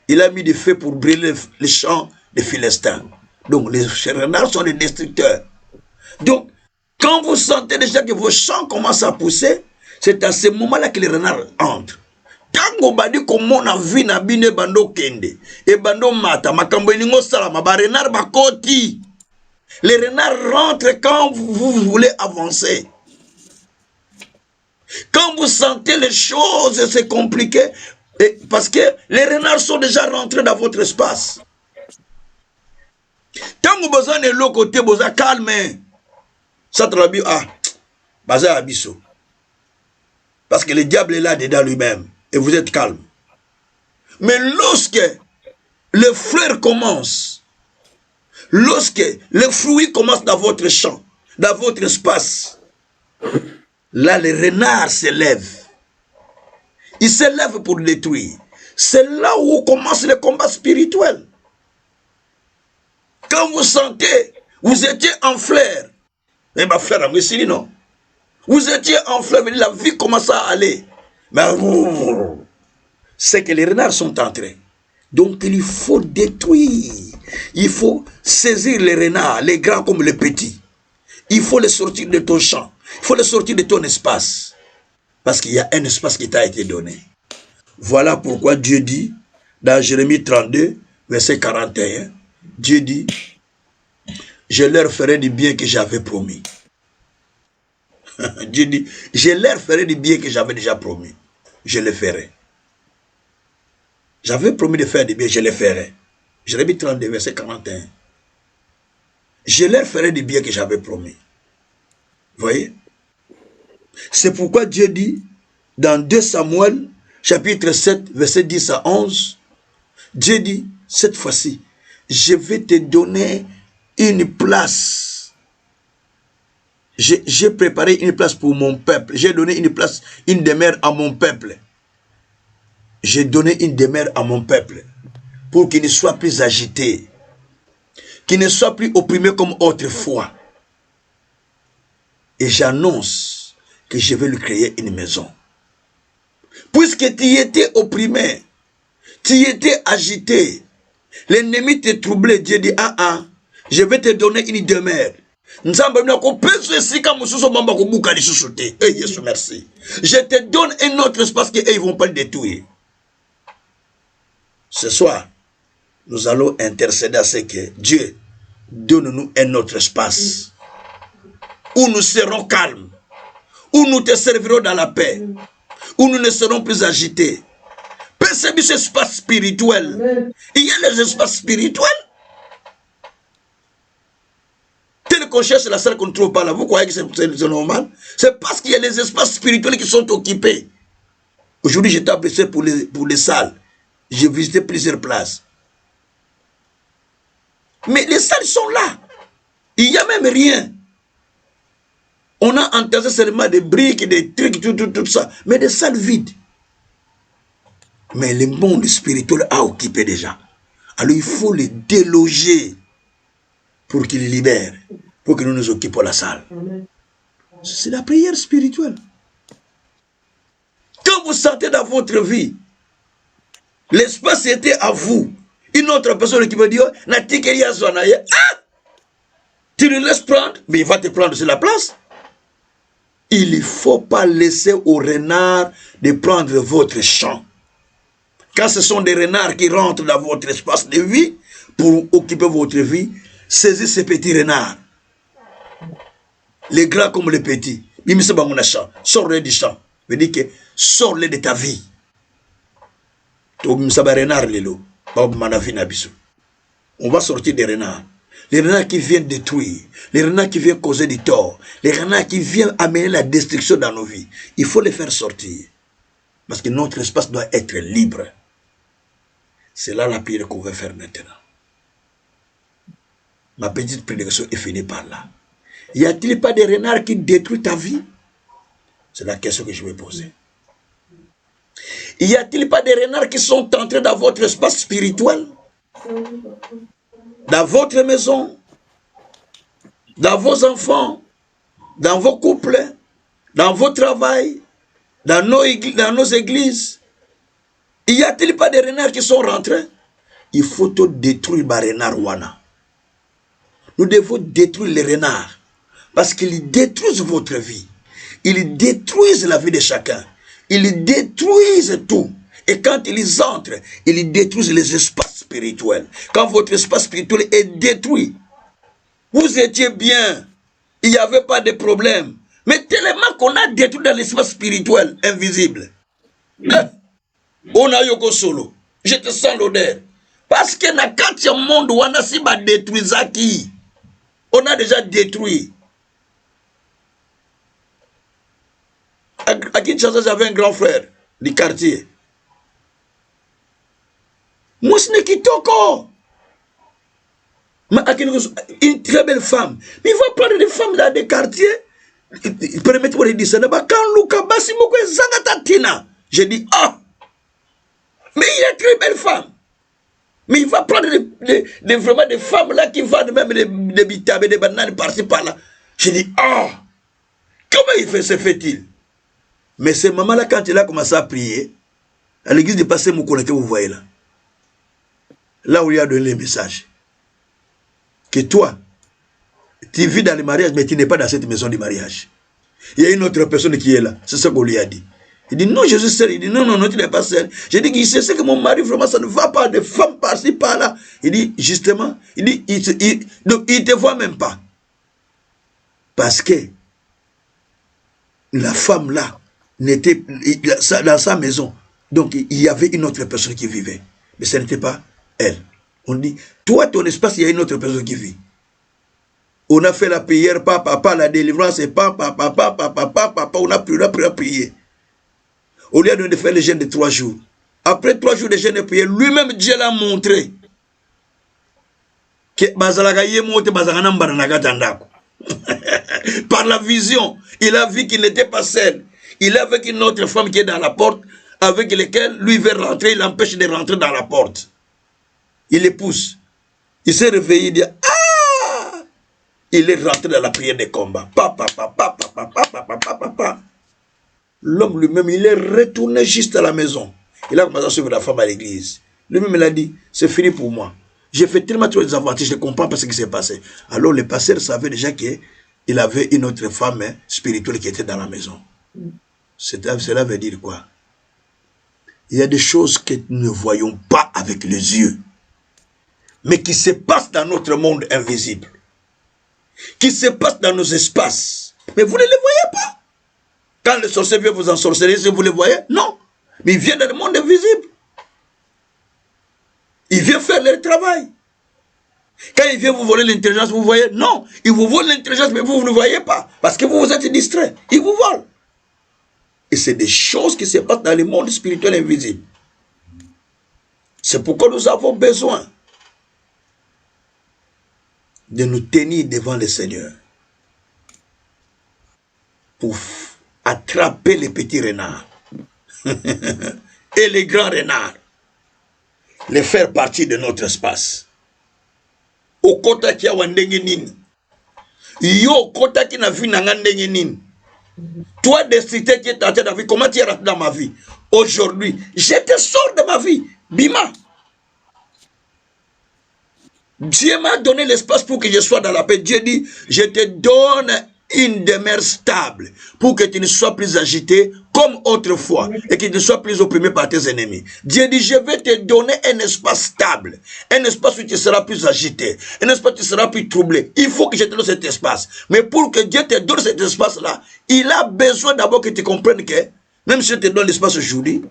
Il a mis du feu pour brûler les champs des Philistins. Donc, les renards sont des destructeurs. Donc, quand vous sentez déjà que vos champs commencent à pousser, c'est à ce moment-là que les renards entrent. Tango badi komona vi na bine bando kende et bando mata makambo elingo salama ba renard bakoti. Les renards rentrent quand vous voulez avancer. Quand vous sentez les choses c'est compliqué parce que les renards sont déjà rentrés dans votre espace. Tango besoin de l'autre côté besoin calme. Ça traduit baza abisso. Parce que le diable est là dedans lui-même. Et vous êtes calme. Mais lorsque les fleurs commencent, lorsque les fruits commencent dans votre champ, dans votre espace, là les renards s'élèvent. Ils s'élèvent pour détruire. C'est là où commence le combat spirituel. Quand vous sentez, vous étiez en fleur. Mais ma fleur, non? Vous étiez en fleur, la vie commence à aller. Mais c'est que les renards sont entrés. Donc il faut détruire. Il faut saisir les renards, les grands comme les petits. Il faut les sortir de ton champ. Il faut les sortir de ton espace. Parce qu'il y a un espace qui t'a été donné. Voilà pourquoi Dieu dit, dans Jérémie 32, verset 41, Dieu dit, je leur ferai du bien que j'avais promis. Dieu dit, je leur ferai du bien que j'avais déjà promis. Je le ferai. J'avais promis de faire du bien, je le ferai. Jérémie 32, verset 41. Je leur ferai du bien que j'avais promis. Vous voyez? C'est pourquoi Dieu dit, dans 2 Samuel, chapitre 7, verset 10 à 11, Dieu dit, cette fois-ci, je vais te donner une place. J'ai préparé une place pour mon peuple. J'ai donné une place, une demeure à mon peuple. J'ai donné une demeure à mon peuple pour qu'il ne soit plus agité, qu'il ne soit plus opprimé comme autrefois. Et j'annonce que je vais lui créer une maison. Puisque tu étais opprimé, tu étais agité, l'ennemi te troublait, Dieu dit, je vais te donner une demeure. Merci. Je te donne un autre espace qu'ils ne vont pas le détruire. Ce soir, nous allons intercéder à ce que Dieu donne-nous un autre espace où nous serons calmes, où nous te servirons dans la paix, où nous ne serons plus agités. Percevez ce espace spirituel. Il y a les espaces spirituels. Tel qu'on cherche la salle qu'on ne trouve pas là, vous croyez que c'est normal? C'est parce qu'il y a les espaces spirituels qui sont occupés. Aujourd'hui, j'étais apprécié pour les salles. J'ai visité plusieurs places. Mais les salles sont là. Il n'y a même rien. On a entassé seulement des briques, des trucs, tout ça. Mais des salles vides. Mais le monde spirituel a occupé déjà. Alors il faut les déloger pour qu'ils libèrent, pour que nous nous occupions la salle. C'est la prière spirituelle. Quand vous sentez dans votre vie, l'espace était à vous. Une autre personne qui me dit, tu le laisses prendre, mais il va te prendre sur la place. Il ne faut pas laisser aux renards de prendre votre champ. Quand ce sont des renards qui rentrent dans votre espace de vie pour occuper votre vie, saisissez ces petits renards. Les grands comme les petits. Sors-les du champ. Je dis que sors-les de ta vie. On va sortir des renards. Les renards qui viennent détruire, les renards qui viennent causer du tort, les renards qui viennent amener la destruction dans nos vies. Il faut les faire sortir. Parce que notre espace doit être libre. C'est là la prière qu'on va faire maintenant. Ma petite prédication est finie par là. Y a-t-il pas des renards qui détruisent ta vie? C'est la question que je vais poser. Y a-t-il pas des renards qui sont entrés dans votre espace spirituel? Dans votre maison? Dans vos enfants? Dans vos couples? Dans vos travail? Dans nos églises? Y a-t-il pas des renards qui sont rentrés? Il faut tout détruire les renards wana. Nous devons détruire les renards. Parce qu'ils détruisent votre vie. Ils détruisent la vie de chacun. Ils détruisent tout. Et quand ils entrent, ils détruisent les espaces spirituels. Quand votre espace spirituel est détruit, vous étiez bien, il n'y avait pas de problème. Mais tellement qu'on a détruit dans l'espace spirituel invisible. On a yoko solo. Je te sens l'odeur. Parce que dans le monde, on a si détruit qui. On a déjà détruit. À Kinshasa, j'avais un grand frère du quartier. Mousne Kitoko. Une très belle femme. Mais il va prendre des femmes dans des quartiers. Permettez-moi de dire ça. J'ai dit, ah, mais il est une très belle femme. Mais il va prendre vraiment des femmes là qui vendent même des bitabés, des bananes par-ci par-là. J'ai dit, ah, comment se fait-il? Mais c'est maman là, quand il a commencé à prier, à l'église de Passé Moukouna que vous voyez là, là où il y a donné les messages, que toi, tu vis dans le mariage, mais tu n'es pas dans cette maison de mariage. Il y a une autre personne qui est là, c'est ce qu'on lui a dit. Il dit, non, je suis seul. Il dit, non, non, non, tu n'es pas seul. J'ai dit, il sait que mon mari, vraiment, ça ne va pas, de femmes par-ci, par-là. Il dit, justement, il dit, il te voit même pas. Parce que la femme là, n'était dans sa maison. Donc, il y avait une autre personne qui vivait. Mais ce n'était pas elle. On dit, toi, ton espace, il y a une autre personne qui vit. On a fait la prière, papa, la délivrance, et papa, on a prié. Au lieu de faire le jeûne de 3 jours. Après 3 jours de jeûne et prière, lui-même, Dieu l'a montré. Que par la vision, il a vu qu'il n'était pas seul. Il est avec une autre femme qui est dans la porte, avec laquelle lui veut rentrer, il l'empêche de rentrer dans la porte. Il les pousse. Il s'est réveillé, il dit, ah! Il est rentré dans la prière des combats. L'homme lui-même, il est retourné juste à la maison. Il a commencé à suivre la femme à l'église. Lui-même, il a dit, c'est fini pour moi. J'ai fait tellement trop des avantages, je ne comprends pas ce qui s'est passé. Alors, le pasteur savait déjà qu'il avait une autre femme spirituelle qui était dans la maison. Cela veut dire quoi? Il y a des choses que nous ne voyons pas avec les yeux, mais qui se passent dans notre monde invisible, qui se passent dans nos espaces. Mais vous ne les voyez pas. Quand le sorcier vient vous ensorceler, vous les voyez? Non. Mais il vient dans le monde invisible. Il vient faire leur travail. Quand il vient vous voler l'intelligence, vous voyez? Non. Il vous vole l'intelligence, mais vous ne voyez pas. Parce que vous êtes distrait. Il vous vole. Et c'est des choses qui se passent dans le monde spirituel invisible. C'est pourquoi nous avons besoin de nous tenir devant le Seigneur pour attraper les petits renards et les grands renards, les faire partie de notre espace. Au kota qui a wandenge nini, yo kota qui n'a vu n'angandenge nini. Toi, décidé qui est en train de vie, comment tu es rentré dans ma vie? Aujourd'hui, je te sors de ma vie. Bima. Dieu m'a donné l'espace pour que je sois dans la paix. Dieu dit, je te donne une demeure stable pour que tu ne sois plus agité comme autrefois et que tu ne sois plus opprimé par tes ennemis. Dieu dit, je vais te donner un espace stable, un espace où tu seras plus agité, un espace où tu seras plus troublé. Il faut que je te donne cet espace. Mais pour que Dieu te donne cet espace-là, il a besoin d'abord que tu comprennes que, même si je te donne l'espace aujourd'hui,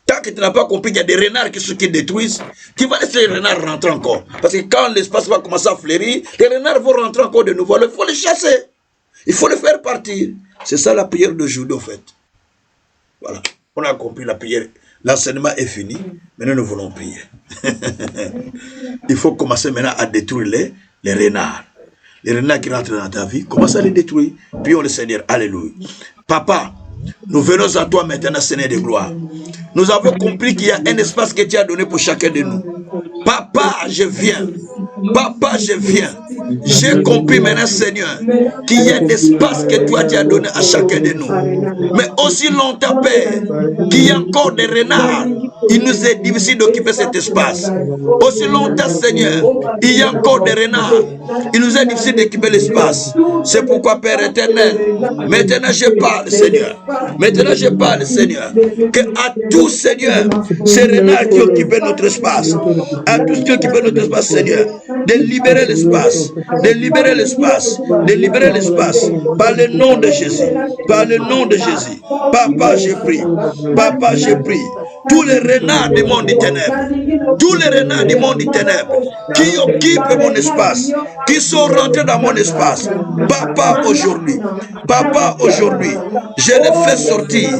tant que tu n'as pas compris qu'il y a des renards qui détruisent, tu vas laisser les renards rentrer encore. Parce que quand l'espace va commencer à fleurir, les renards vont rentrer encore de nouveau. Il faut les chasser. Il faut les faire partir. C'est ça la prière d'aujourd'hui, en fait. Voilà. On a compris la prière. L'enseignement est fini. Maintenant, nous voulons prier. Il faut commencer maintenant à détruire les renards. Les renards qui rentrent dans ta vie, commence à les détruire. Prions le Seigneur. Alléluia. Papa, nous venons à toi maintenant, Seigneur de gloire. Nous avons compris qu'il y a un espace que tu as donné pour chacun de nous. Papa, je viens. Papa, je viens. J'ai compris maintenant, Seigneur, qu'il y a un espace que toi tu as donné à chacun de nous. Mais aussi longtemps, Père, qu'il y a encore des renards, il nous est difficile d'occuper cet espace. Aussi longtemps, Seigneur, il y a encore des renards, il nous est difficile d'occuper l'espace. C'est pourquoi, Père éternel, maintenant je parle, Seigneur. Maintenant je parle, Seigneur, que à tous, Seigneur, ces renards qui occupent notre espace, à tous qui occupent notre espace, Seigneur, de libérer l'espace, de libérer l'espace, de libérer l'espace, par le nom de Jésus, par le nom de Jésus. Papa, je prie, Papa, je prie, tous les renards du monde des ténèbres, tous les renards du monde des ténèbres, qui occupent mon espace, qui sont rentrés dans mon espace, Papa, aujourd'hui, je les fais sortir,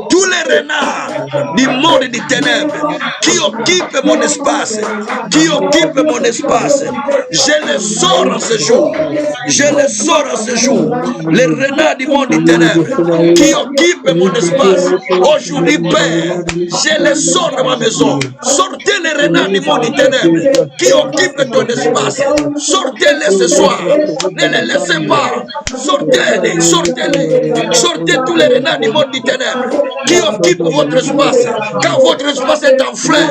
tous les renards du monde des ténèbres, qui occupent mon espace, je les sors en ce jour, les renards du monde des ténèbres, qui occupent mon espace, aujourd'hui, Père, je les sors de ma maison, sortez les renards du monde des ténèbres, qui occupent ton espace, sortez-les ce soir, ne les laissez pas, sortez-les, sortez tous les renards du monde des ténèbres, qui occupent votre espace, quand votre espace est en fleur,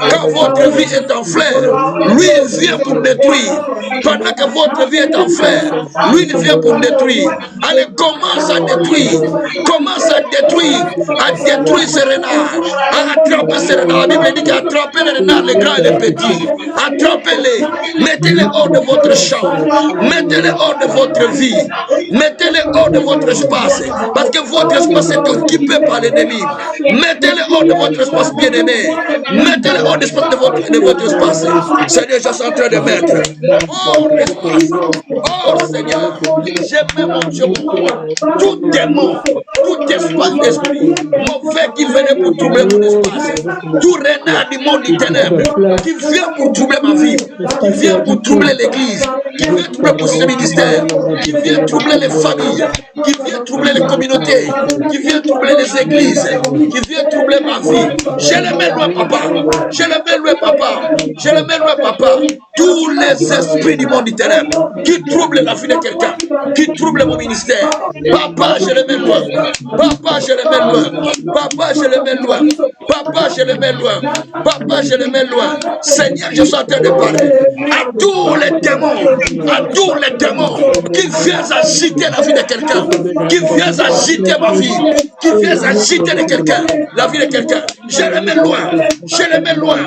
quand votre vie est en fleur, lui il vient pour détruire, pendant que votre vie est en fleur, lui il vient pour détruire, allez commence à détruire ces renards, à attraper ces renards, la Bible dit qu'attraper les renards, les grands et les petits, attrapez-les, mettez-les hors de votre champ, mettez-les hors de votre vie, mettez-les hors de votre espace, parce que votre espace est occupé par l'ennemi, mettez-les hors de votre espace bien-aimé, mettez-les hors de votre espace, Seigneur, je suis en train de mettre hors l'espace, hors Seigneur, je mets mon Dieu pour moi, tout démon, tout espace d'esprit, mauvais qui venait pour troubler mon espace, tout renard du monde du ténèbre, qui vient pour troubler ma vie, qui vient pour troubler l'église, qui vient troubler pour ce ministère, qui vient troubler les familles, qui vient troubler les communautés, qui vient troubler les églises, qui vient troubler ma vie. Je le mets loin, papa. Je le mets loin, papa. Je le mets loin, papa. Tous les esprits du monde du ténèbre qui troublent la vie de quelqu'un, qui troublent mon ministère, papa, je le mets loin. Papa, je le mets loin. Papa, je le mets loin. Papa, je le mets loin. Papa, je le mets loin. Seigneur, je suis en train de parler à tous les démons qui viennent agiter la vie de quelqu'un, qui viennent agiter ma vie, qui viennent agiter de quelqu'un, la vie de quelqu'un. Je le mets loin, je le mets loin,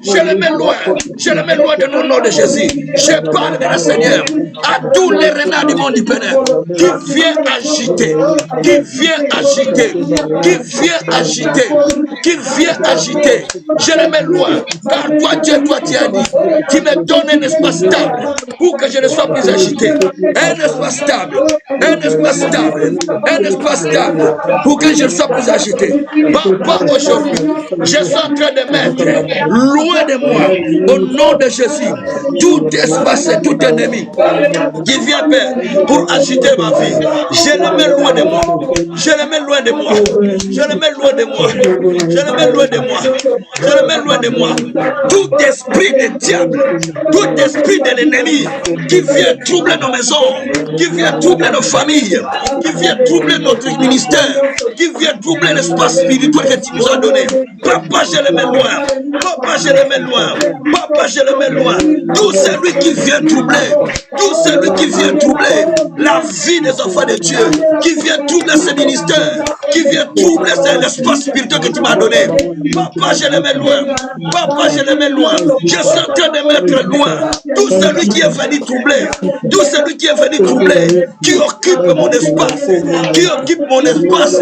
je le mets loin, je le mets loin de nos noms de Jésus. Je parle de la Seigneur à tous les renards du monde du Bénin qui viennent agiter, qui viennent agiter, qui viennent agiter, qui viennent agiter. Je le mets loin, car toi Dieu, toi tu as dit, tu me donnes un espace stable pour que je ne sois plus agité. Un espace stable, un espace stable, un espace stable pour que je ne sois plus agité. Papa, aujourd'hui, je suis en train de mettre loin de moi, au nom de Jésus, tout espace et tout ennemi qui vient, Père, pour agiter ma vie. Je le mets loin de moi. Je le mets loin de moi. Je le mets loin de moi. Je le mets loin de moi. Je le mets loin de moi. Tout esprit de diable, tout esprit de l'ennemi qui vient troubler nos maisons, qui vient troubler nos familles, qui vient troubler notre ministère, qui vient troubler l'espace spirituel que tu nous as donné. Papa, je le mets loin. Papa, je le mets loin. Papa, je le mets loin. Tout celui qui vient troubler, tout celui qui vient troubler la vie des enfants de Dieu, qui vient troubler ce ministère, qui vient troubler l'espace spirituel que tu m'as donné. Papa, je le mets loin. Papa, je le mets loin. Je suis en train de mettre loin tout celui qui est venu troubler, tout celui qui est venu troubler, qui occupe mon espace, qui occupe mon espace,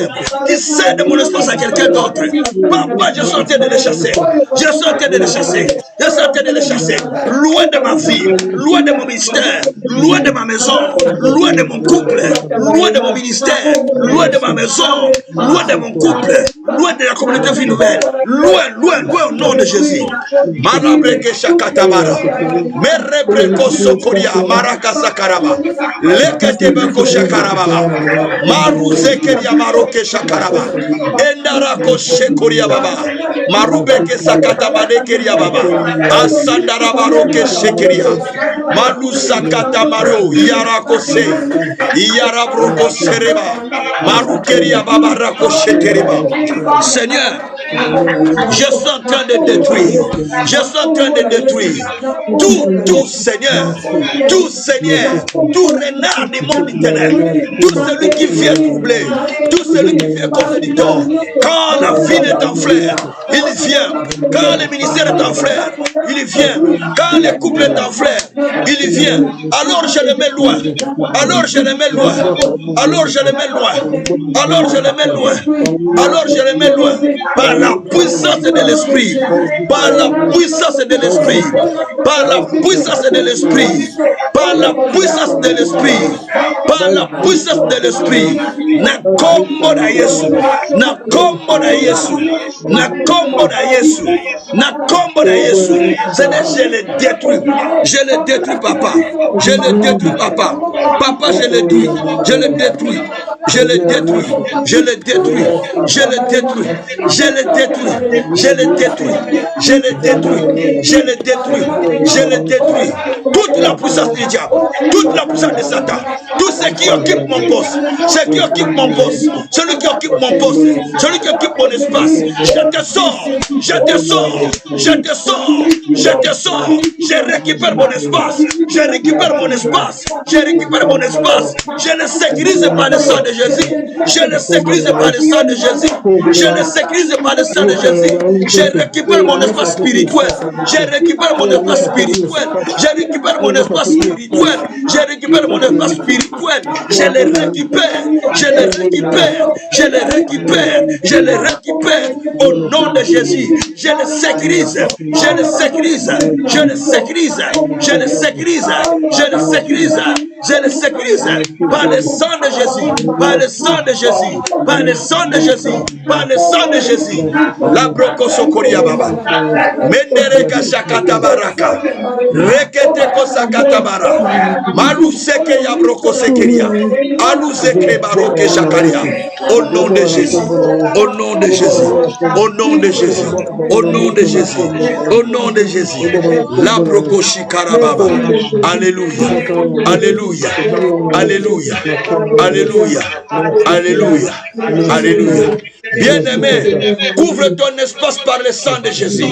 qui cède mon espace à quelqu'un d'autre. Papa, je suis en train de les chasser. Je suis en train de les chasser. Je suis en train de les chasser. Loin de ma vie, loin de mon ministère, loin de ma maison, loin de mon couple, loin de mon ministère, loin de ma maison, loin de mon couple, loin de la communauté vie nouvelle. Loin, loin, loin au nom de Jésus. Marabreke shakatabara. Merebreko sokoria. Maraka sakaraba. Leketebeko shakaraba. Maru zekeria maroke shakaraba. Endarako shekoria baba. Marubeke sakatabade keria baba. Asandara baroke shekeria. Malu sakatamaro. Yarako se. Yarabroko sereba. Marukeria baba rako sheteriba. Seigneur, je suis en train de détruire. Je suis en train de détruire. Tout Seigneur, tout renard du monde éternel, tout celui qui vient troubler, tout celui qui vient causer du tort. Quand la vie est en fleur, il vient. Quand le ministère est en fleur, il vient. Quand le couple est en fleur, il vient. Alors je le mets loin. Alors je le mets loin. Alors je le mets loin. Alors je le mets loin. Alors je le mets loin. Par la puissance de l'esprit. Par la puissance de l'esprit. Par la puissance de l'esprit. Par la puissance de l'esprit. Par la puissance de l'esprit. Na kombo na Yesu. Na kombo na Yesu. Na kombo na Yesu. Na kombo na Yesu. Je le détruis. Je le détruis, papa. Je le détruis, papa. Papa, je le détruis. Je le détruis. Je le détruis. Je le détruis. Je le détruis. Je le détruis. Je le détruis. Je le détruis. Je le détruis. Je le détruis. Toute la puissance du diable. Toute la puissance de Satan. Tout ce qui occupe mon poste. Ce qui occupe mon poste. Celui qui occupe mon poste. Celui qui occupe mon espace. Je te sors. Je te sors. Je te sors. Je te sors. Je récupère mon espace. Je récupère mon espace. Je récupère mon espace. Je le sécurise par le sang de Jésus. Je le sécurise par le sang de Jésus. Je le sécurise par le sang de Jésus. Je récupère mon espace spirituel. Je récupère mon espace spirituel. Je récupère mon espace spirituel. Je récupère mon espace spirituel. Je le récupère. Je le récupère. Je le récupère. Je le récupère. Au nom de Jésus. Je le sécurise. Je le sécurise. Je le sécurise. Je le sécurise. Je le sécurise. Je le sécurise. Par le sang de Jésus. Par le sang de Jésus. Par le sang de Jésus. Par le sang de Jésus. La broko sokoria baba. Mendere kashakata baraka. Rekete kosakata bara. Malu seke ya broko sekeria. Alu seke baroke shakaria. Au nom de Jésus. Au nom de Jésus. Au nom de Jésus. Au nom de Jésus. Au nom de Jésus. La broko shikara baba. Alléluia. Alléluia. Alléluia. Alléluia. Alléluia. Alléluia. Bien-aimé, couvre ton espace par le sang de Jésus.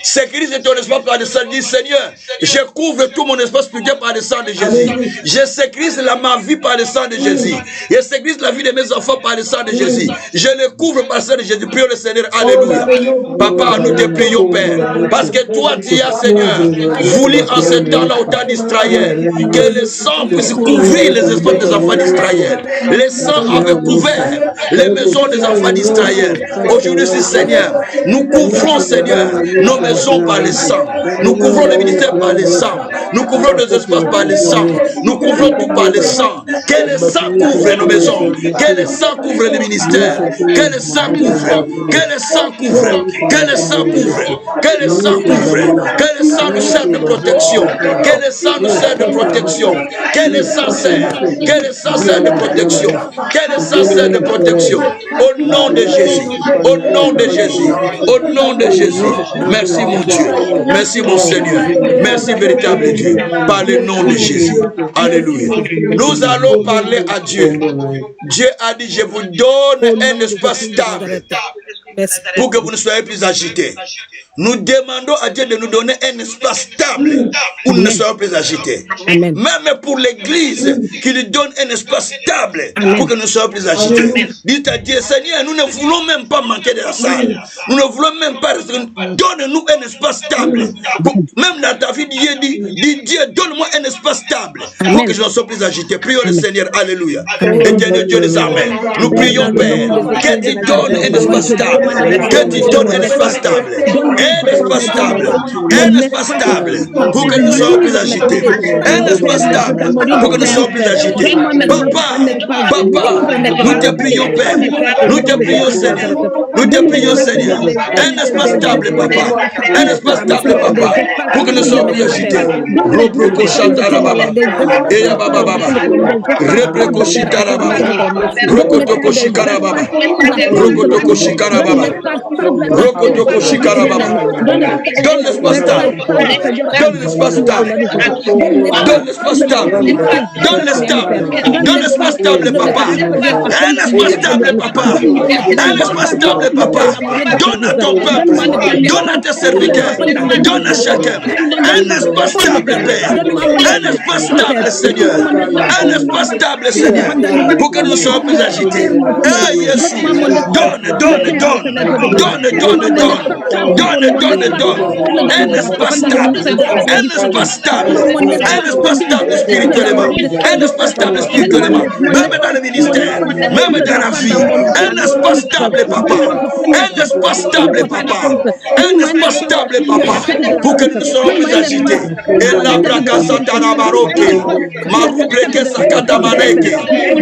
Sécurise ton espace par le sang. Dis Seigneur, je couvre tout mon espace spirituel par le sang de Jésus. Je sécurise ma vie par le sang de Jésus. Je sécurise la vie de mes enfants par le sang de Jésus. Je le couvre par le sang de Jésus. Prions le Seigneur. Alléluia. Papa, nous te prions, Père. Parce que toi, tu as, Seigneur, voulu en ce temps-là, au temps d'Israël, que le sang puisse couvrir les espaces des enfants d'Israël. Le sang avait couvert les maisons des enfants d'Israël. Aujourd'hui, Seigneur, nous couvrons, Seigneur, nos maisons par le sang. Nous couvrons le ministère par le sang. Nous couvrons nos espaces par le sang. Nous couvrons tout par le sang. Que le sang couvre nos maisons. Que le sang couvre le ministère. Que le sang couvre. Que le sang couvre. Que le sang couvre. Que le sang couvre. Que le sang nous sert de protection. Que le sang nous sert de protection. Que le sang sert. Que le sang sert de protection. Que le sang sert de protection. Au nom de Jésus. Au nom de Jésus. Au nom de Jésus. Merci mon Dieu. Merci mon Seigneur. Merci véritable Dieu. Par le nom de Jésus. Alléluia. Nous allons parler à Dieu. Dieu a dit, je vous donne un espace stable pour que vous ne soyez plus agités. Nous demandons à Dieu de nous donner un espace stable où nous ne soyons plus agités. Amen. Même pour l'église, qu'il lui donne un espace stable pour que nous ne soyons plus agités. Dites à Dieu, Seigneur, nous ne voulons même pas manquer de la salle. Nous ne voulons même pas rester. Donne-nous un espace stable. Même dans ta vie, Dieu dit, Dieu, donne-moi un espace stable pour que je ne sois plus agité. Prions le Seigneur. Alléluia. Éternel Dieu des armées, nous prions, Père, que tu donnes un espace stable. Que tu donnes un espace stable. Un espace stable. Un espace stable. Pour que nous soyons plus agités. Un espace stable. Pour que nous soyons plus agités. Papa, nous te prions, Père. Nous te prions, Seigneur. Nous te prions, Seigneur. Un espace stable, Papa. Un espace stable, Papa. Pour que nous soyons plus agités. Robroko Chantarababa. Eya Baba Baba. Rebreko Shitarababa. Rokotoko Shikarababa. Rokotoko Shikarababa. Rokotoko Shikarababa. Donne l'espace stable. Donne l'espace stable. Donne l'espace stable. Donne l'espace stable. Donne l'espace stable, Papa. Un espace stable, Papa. Un espace stable, Papa. Donne à ton peuple. Donne à tes serviteurs. Donne à chacun. Un espace stable, Père. Un espace stable, Seigneur. Un espace stable, Seigneur. Pour que nous soyons plus agités. Eh, Jésus. Donne, donne, donne. Donne, donne, donne. Donne, donne, donne. Un espace stable. Un espace stable. Un espace stable spirituellement. Un espace stable spirituellement. Même dans le ministère. Même dans la vie. Un espace stable, Papa. Un espace stable, Papa. Un espace stable, Papa. Pour que nous soyons plus agités. Et la braca satana baroque. Marubreke sakatamaneke.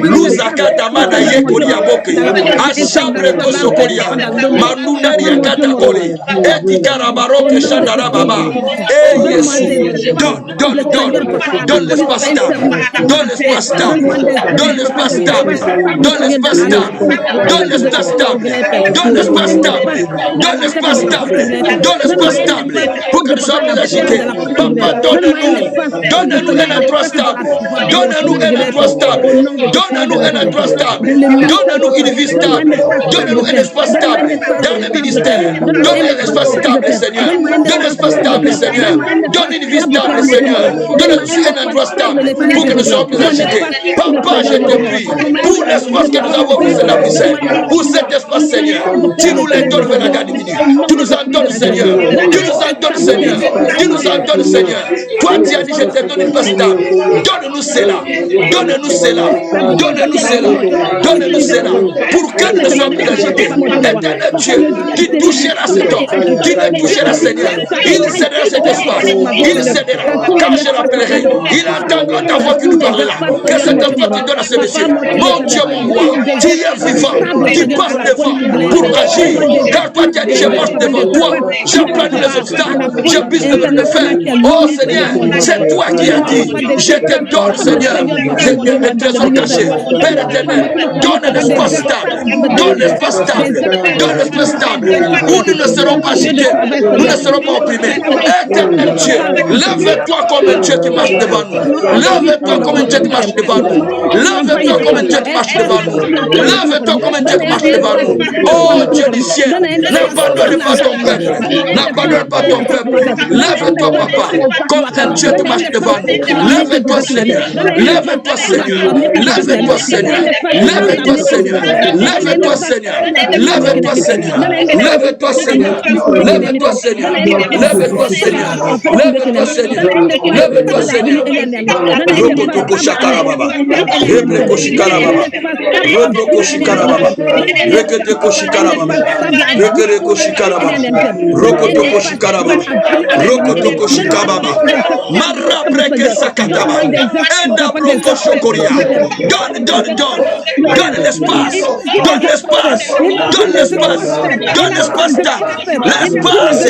Luzakatamana yekoriaboke. Ashabre kosokoria. Manunaria katakori. Etikarabaroke shandarababa. Eh Jésus. Donne, donne, donne. Donne l'espace stable. Donne l'espace stable. Donne l'espace stable. Donne l'espace stable. Donne l'espace stable. Donne l'espace stable. Donne l'espace stable. Donne l'espace stable. Pour que nous soyons plus agités. Papa, donne-nous. Donne-nous un endroit stable. Donne-nous un endroit stable. Donne-nous un endroit stable. Donne-nous une vie stable. Donne-nous un espace stable dans le ministère. Donne un espace stable, Seigneur. Donne un espace stable, Seigneur. Donne une vie stable, Seigneur. Donne-nous un endroit stable pour que nous soyons plus agités. Papa, je te prie pour l'espace que nous avons pour cet ministère. Pour cet espace, Seigneur. Tu nous les donnes, tu nous en donnes, Seigneur. Tu nous en donnes, Seigneur. Tu nous en donnes, Seigneur. Toi, tu as dit, je te donne une place stable. Donne-nous cela. Donne-nous cela. Donne-nous cela. Donne-nous cela. Pour que nous soyons plus agités. Éternel Dieu, qui touchera cet homme, qui le touchera, Seigneur. Il cédera cet espace. Il cédera. Quand je l'appellerai, il entendra ta voix qui nous parlera. Que cet espace te donne à ce monsieur. Mon Dieu, mon roi, tu es vivant, qui passe devant pour agir. Car toi, tu as dit, je marche devant toi. J'apprends les obstacles. Je puisse le faire. Oh Seigneur, c'est toi qui as dit, je te donne, Seigneur, les trésors cachés. Père éternel, donne l'espace stable. Donne l'espace stable. Donne l'espace stable. Où nous ne serons pas agités. Nous ne serons pas opprimés. Éternel Dieu, lève-toi comme un Dieu qui marche devant nous. Lève-toi comme un Dieu qui marche devant nous. Lève-toi comme un Dieu qui marche devant nous. Lève-toi comme un Dieu qui marche devant nous. Oh Dieu du ciel, n'abandonne pas ton peuple. N'abandonne pas ton peuple. Lève-toi, Papa, comme un Dieu qui marche devant nous. Lève-toi, Seigneur. Lève-toi, Seigneur. Lève-toi, Seigneur. Lève-toi, Seigneur. Lève-toi, Seigneur. Lève-toi, Seigneur. Lève-toi, Seigneur. Lève-toi, Seigneur. Lève-toi, Seigneur. Lève-toi, Seigneur. Lève-toi, Seigneur. Rokotoko shakarababa. Rebreko shikarababa. Robroko shikarababa. Reketeko shikarababa. Rekereko shikarababa. Rokotoko shikarababa. Rokotoko shikababa. Marabreke sakataba. Enda broko shokoria. Donne, donne, donne. Donne l'espace. Donne l'espace. Donne l'espace. Donne l'espace stable. L'espace.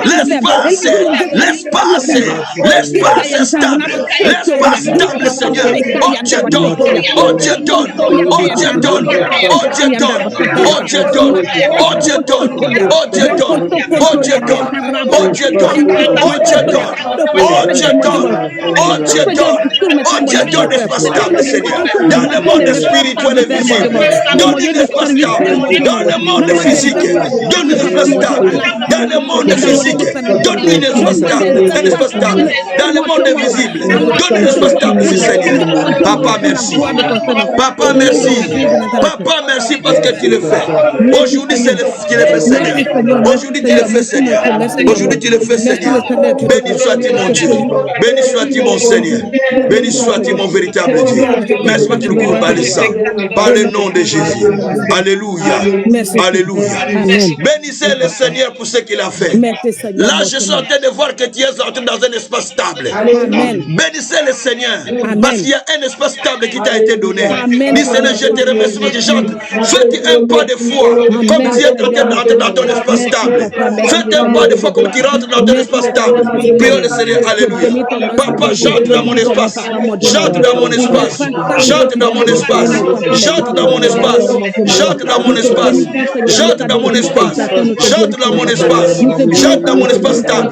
L'espace. L'espace. L'espace stable. L'espace stable, Seigneur. Oh Dieu donne. Oh Dieu donne. Oh Dieu donne. Oh Dieu donne. Oh Dieu donne. Oh Dieu donne. Oh Dieu donne. Oh Dieu donne. Oh Dieu donne. Oh Dieu donne. Oh Dieu donne. Oh Dieu donne. Oh Dieu donne l'espace stable, Seigneur. Dans le monde spirituel et visible. Donne l'espace stable. Dans le monde physique. Donne l'espace stable. Dans le monde physique. Donne l'espace stable. Un espace stable. Dans le monde visible. Donne l'espace stable, Seigneur. Papa, merci. Papa, merci. Papa, merci parce que tu le fais. Aujourd'hui, c'est le fait, Seigneur. Aujourd'hui, tu le le fais, Seigneur. Aujourd'hui, tu le fais, Seigneur. Béni sois-tu, mon Dieu. Béni sois-tu, mon Seigneur. Béni sois-tu, mon véritable Dieu. Merci pour le coup, par le nom de Jésus. Alléluia. Alléluia. Bénissez le Seigneur pour ce qu'il a fait. Là, je suis en train de voir que tu es entré dans un espace stable. Bénissez le Seigneur. Parce qu'il y a un espace stable qui t'a été donné. Dis, Seigneur, je te remercie pour que j'entre. Faites un pas de foi comme tu es en train d'entrer dans ton espace stable. Faites un pas de foi comme tu rentres dans ton espace stable. Prions le Seigneur. Alléluia. Papa, j'entre dans mon espace. J'entre dans mon espace. J'entre dans mon espace. J'entre dans mon espace. J'entre dans mon espace. J'entre dans mon espace. J'entre dans mon espace. J'entre dans mon espace stable.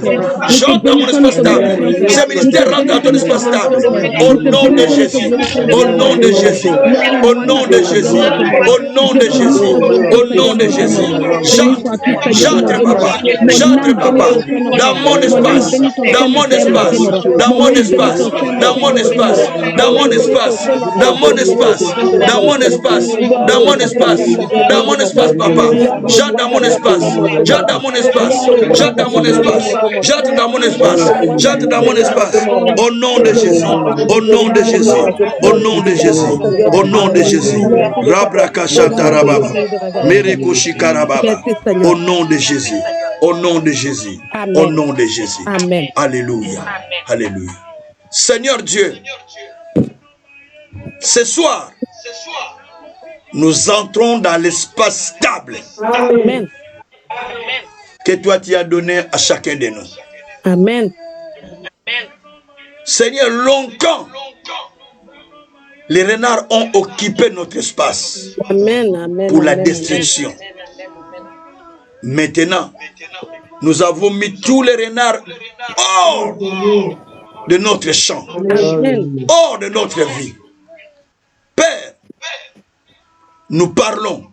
J'entre dans mon espace stable. Ce ministère rentre dans ton espace stable. Au nom de Jésus. Au nom de Jésus. Au nom de Jésus. Au nom de Jésus. Au nom de Jésus. J'entre, papa. J'entre, papa. Dans mon espace. Dans mon espace. Dans mon espace. Dans mon espace. Dans mon espace. Dans mon espace. Dans mon espace. Dans mon espace. Dans mon espace, papa. J'entre dans mon espace. J'entre dans mon espace. J'entre dans mon espace. J'entre dans mon espace. J'entre dans mon espace. Au nom de Jésus. Au nom de Jésus. Au nom de Jésus. Au nom de Jésus. Rabrakashatarababa. Merekushkarababa. Au nom de Jésus. Au nom de Jésus. Au nom de Jésus. Amen. Alléluia. Alléluia. Seigneur Dieu, ce soir, nous entrons dans l'espace stable Amen. que toi tu as donné à chacun de nous. Amen. Seigneur, longtemps, les renards ont occupé notre espace Amen. Amen. pour la Amen. destruction. Maintenant, nous avons mis tous les renards hors de notre champ, Amen. hors de notre vie. Père, nous parlons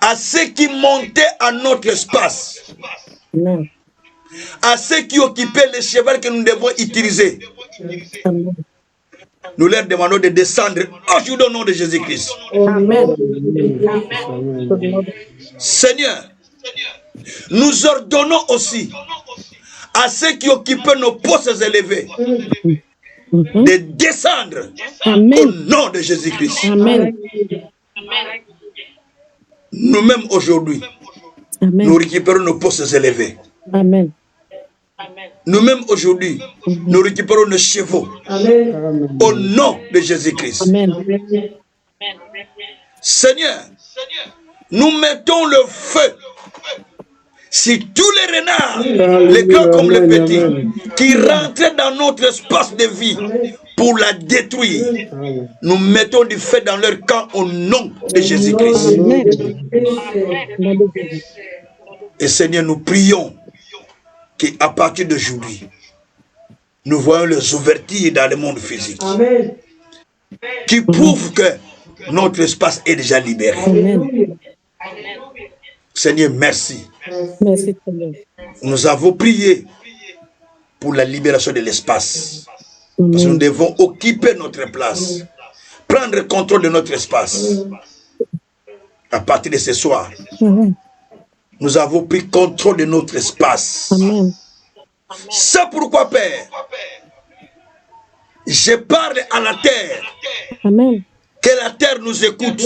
à ceux qui montaient à notre espace, Amen. à ceux qui occupaient les chevaux que nous devons utiliser. Amen. Nous leur demandons de descendre aujourd'hui au nom de Jésus-Christ. Amen. Seigneur, nous ordonnons aussi à ceux qui occupaient nos postes élevés de descendre au Amen. nom de Jésus-Christ. Amen. Nous-mêmes aujourd'hui, nous Amen. récupérons nos postes élevés. Amen. Nous-mêmes aujourd'hui, nous récupérons nos chevaux au nom de Jésus-Christ. Amen. Seigneur, nous mettons le feu si tous les renards, les grands comme les petits, qui rentraient dans notre espace de vie pour la détruire, nous mettons du feu dans leur camp au nom de Jésus-Christ. Et Seigneur, nous prions qu'à partir d'aujourd'hui, nous voyons les ouvertures dans le monde physique qui prouvent que notre espace est déjà libéré. Amen. Seigneur, merci. Merci, Seigneur. Nous avons prié pour la libération de l'espace. Parce que nous devons occuper notre place, prendre contrôle de notre espace. À partir de ce soir, Amen. nous avons pris contrôle de notre espace. Amen. C'est pourquoi, Père, je parle à la terre, Amen. que la terre nous écoute.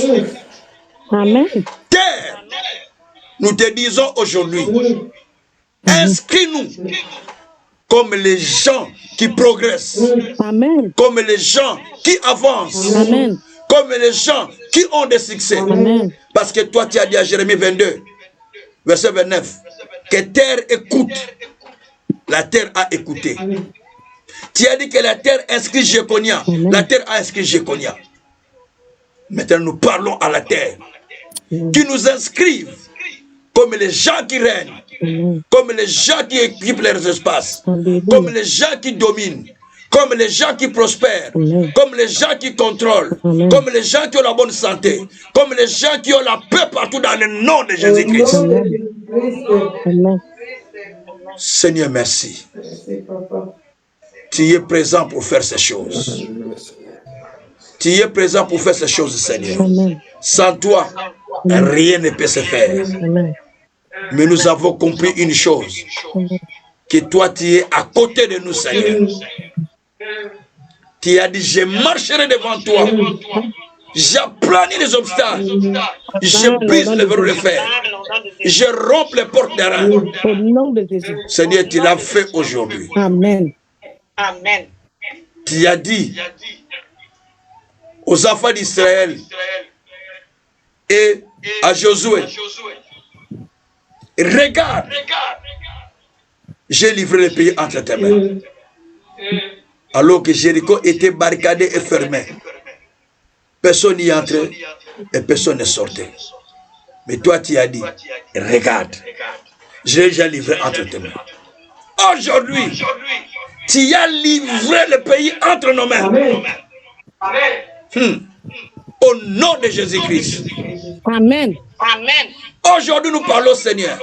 Amen. Terre, nous te disons aujourd'hui, inscris-nous comme les gens qui progressent, Amen. comme les gens qui avancent, Amen. comme les gens qui ont des succès. Amen. Parce que toi, tu as dit à Jérémie 22, verset 29, que terre écoute. La terre a écouté. Tu as dit que la terre inscrit Jéconia. La terre a inscrit Jéconia. Maintenant, nous parlons à la terre. Qui nous inscrivent comme les gens qui règnent, comme les gens qui équipent leurs espaces, comme les gens qui dominent, comme les gens qui prospèrent, comme les gens qui contrôlent, comme les gens qui ont la bonne santé, comme les gens qui ont la paix partout dans le nom de Jésus-Christ. Amen. Seigneur, merci. Tu es présent pour faire ces choses. Tu es présent pour faire ces choses, Seigneur. Amen. Sans toi, rien ne peut se faire. Amen. Mais nous avons compris une chose, que toi tu es à côté de nous, Seigneur. Tu as dit, je marcherai devant toi. J'aplanis les obstacles. Je brise le verrou de fer. Je romps les portes d'airain. Au nom de Jésus. Seigneur, tu l'as fait aujourd'hui. Amen. Amen. Tu as dit aux enfants d'Israël et à Josué, regarde, j'ai livré le pays entre tes mains. Alors que Jéricho était barricadé et fermé. Personne n'y entrait et personne ne sortait. Mais toi, tu as dit, regarde, j'ai déjà livré entre tes mains. Aujourd'hui, tu as livré le pays entre nos mains. Au nom de Jésus-Christ. Amen. Amen. Aujourd'hui, nous parlons, Seigneur.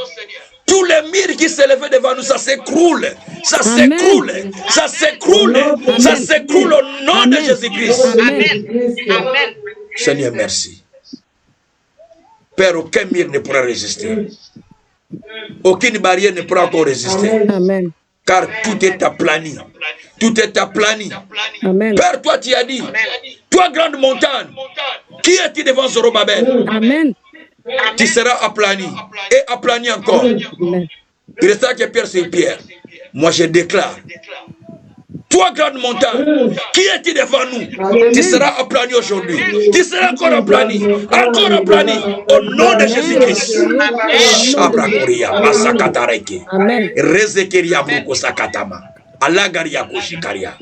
Tous les murs qui s'élevaient devant nous, ça s'écroule. Ça s'écroule. Ça s'écroule. Ça s'écroule au nom de Jésus-Christ. Amen. Amen. Seigneur, merci. Père, aucun mur ne pourra résister. Aucune barrière ne pourra encore résister. Amen. Car tout est aplani. Tout est aplani. Amen. Père, toi, tu as dit, toi, grande montagne, qui es-tu devant Zorobabel? Amen. Tu seras aplani. Et aplani encore. Amen. Il restera que Pierre sur Pierre. Moi, je déclare. Toi, grande montagne, qui es-tu devant nous? Tu seras aplani aujourd'hui. Tu seras encore aplani. Encore aplani. Au nom de Jésus-Christ. Shabrakoria, Masakatareke. Amen. Rezekeria Bruko Sakatama. Alagaria Koshikaria.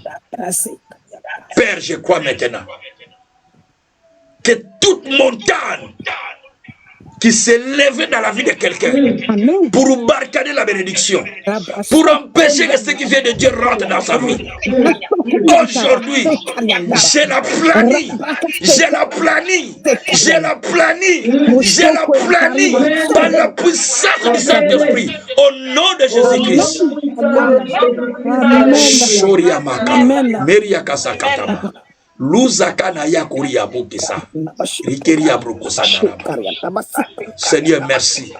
Père, je crois maintenant que toute montagne qui s'est levée dans la vie de quelqu'un pour barricader la bénédiction, pour empêcher que ce qui vient de Dieu rentre dans sa vie. Aujourd'hui, j'ai la planie, j'ai la planie, j'ai la planie, j'ai la planie par la puissance du Saint-Esprit, au nom de Jésus-Christ. Shoriamaka, Meriakasakatama. Luzakana Yakuria Bukisa, Rikeria Brukosanaraba. Seigneur, merci.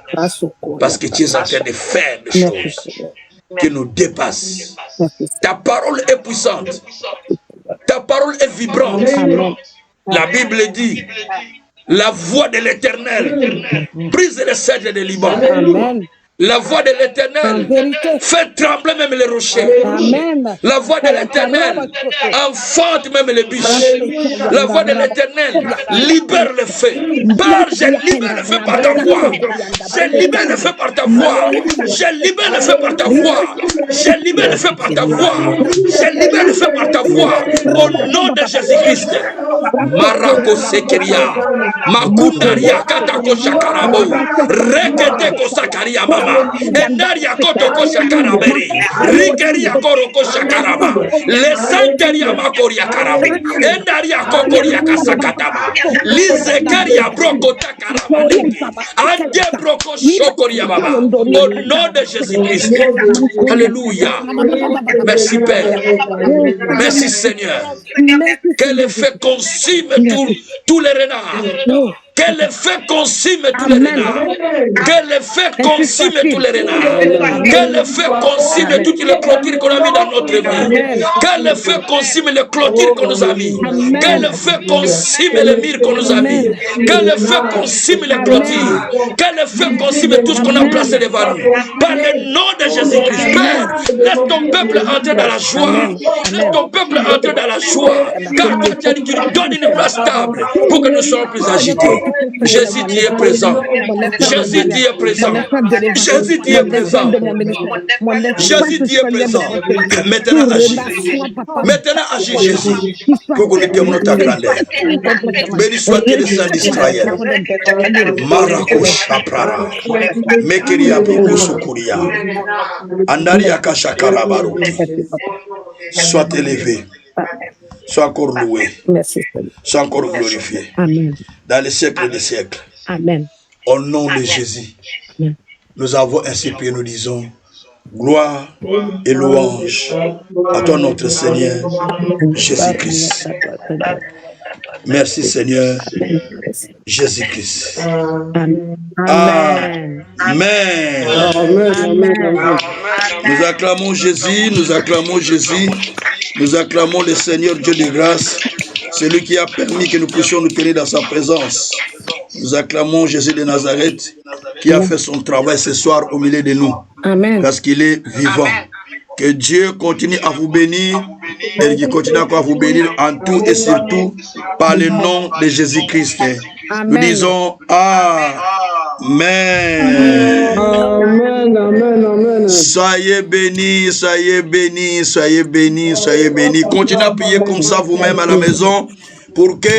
Parce que tu es en train de faire des choses qui nous dépassent. Ta parole est puissante. Ta parole est vibrante. La Bible dit, la voix de l'Éternel brise les cèdres de Liban. Amen. La voix de l'Éternel fait trembler même les rochers. Amen. La voix de l'Éternel enfante même les biches. La voix de l'Éternel libère le feu. Père, je libère le feu par ta voix. Je libère le feu par ta voix. Je libère le feu par ta voix. Je libère le feu par ta voix. Je libère le feu par ta voix. Au nom de Jésus-Christ. Marako Sekeria. Makundaria Katako Shakarabo. Rekete Kosakaria Mama. Endaria Kotoko Shakaraberi. Rikeria Koroko Shakaraba. Lesanteria Makoria Karabe. Endaria Kokoria Kasakataba. Lizekeria Broko Takaraba. Ande Broko Shokoria Baba. Au nom de Jésus-Christ. Alléluia. Merci Père. Merci Seigneur. Que le feu consume tous les renards. Que le feu consume tous les renards. Que le feu consume tous les renards. Que le feu consume toutes les clôtures qu'on a mis dans notre vie. Que le feu consume les clôtures qu'on nous a mis. Que le feu consume les murs qu'on nous a mis. Que le feu consume les clôtures. Que le feu consume tout ce qu'on a placé devant nous. Par le nom de Jésus-Christ. Père, laisse ton peuple entrer dans la joie. Laisse ton peuple entrer dans la joie. Car toi, tu as dit que tu nous donnes une place stable pour que nous soyons plus agités. Jésus, tu es présent. Jésus, tu es présent. Jésus, tu es présent. Jésus, tu es présent. Maintenant, agis. Maintenant, agis, Jésus. Pour que nous témoignons ta grandeur. Béni soit-il le Saint d'Israël. Marako Shaprara. Mekeria Broko Sukuria. Andaria Kashakarabaruki. Sois élevé. Sois encore loué. Sois encore glorifié. Amen. Dans les siècles des siècles. Amen. Au nom de Jésus. Amen. Nous avons ainsi prié, nous disons gloire et louange à toi notre Seigneur Jésus-Christ. Merci Seigneur Jésus-Christ. Amen. Amen. Amen. Amen. Amen. Nous acclamons Jésus, nous acclamons Jésus, nous acclamons le Seigneur Dieu de grâce, celui qui a permis que nous puissions nous tenir dans sa présence. Nous acclamons Jésus de Nazareth qui a fait son travail ce soir au milieu de nous. Amen. Parce qu'il est vivant. Que Dieu continue à vous bénir et qu'il continue encore à vous bénir en tout et surtout par le nom de Jésus-Christ. Nous disons Amen. Amen. Amen. Amen. Soyez bénis, soyez bénis, soyez bénis, soyez bénis. Continuez à prier comme ça vous-même à la maison pour que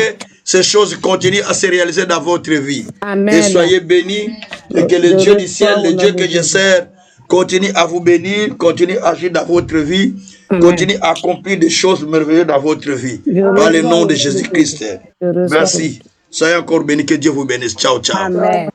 ces choses continuent à se réaliser dans votre vie. Amen. Et soyez bénis et que le Dieu du ciel, le Dieu que je sers, continue à vous bénir, continue à agir dans votre vie, continue à accomplir des choses merveilleuses dans votre vie. Par le nom de Jésus-Christ. Merci. Soyez encore bénis, que Dieu vous bénisse. Ciao, ciao. Amen.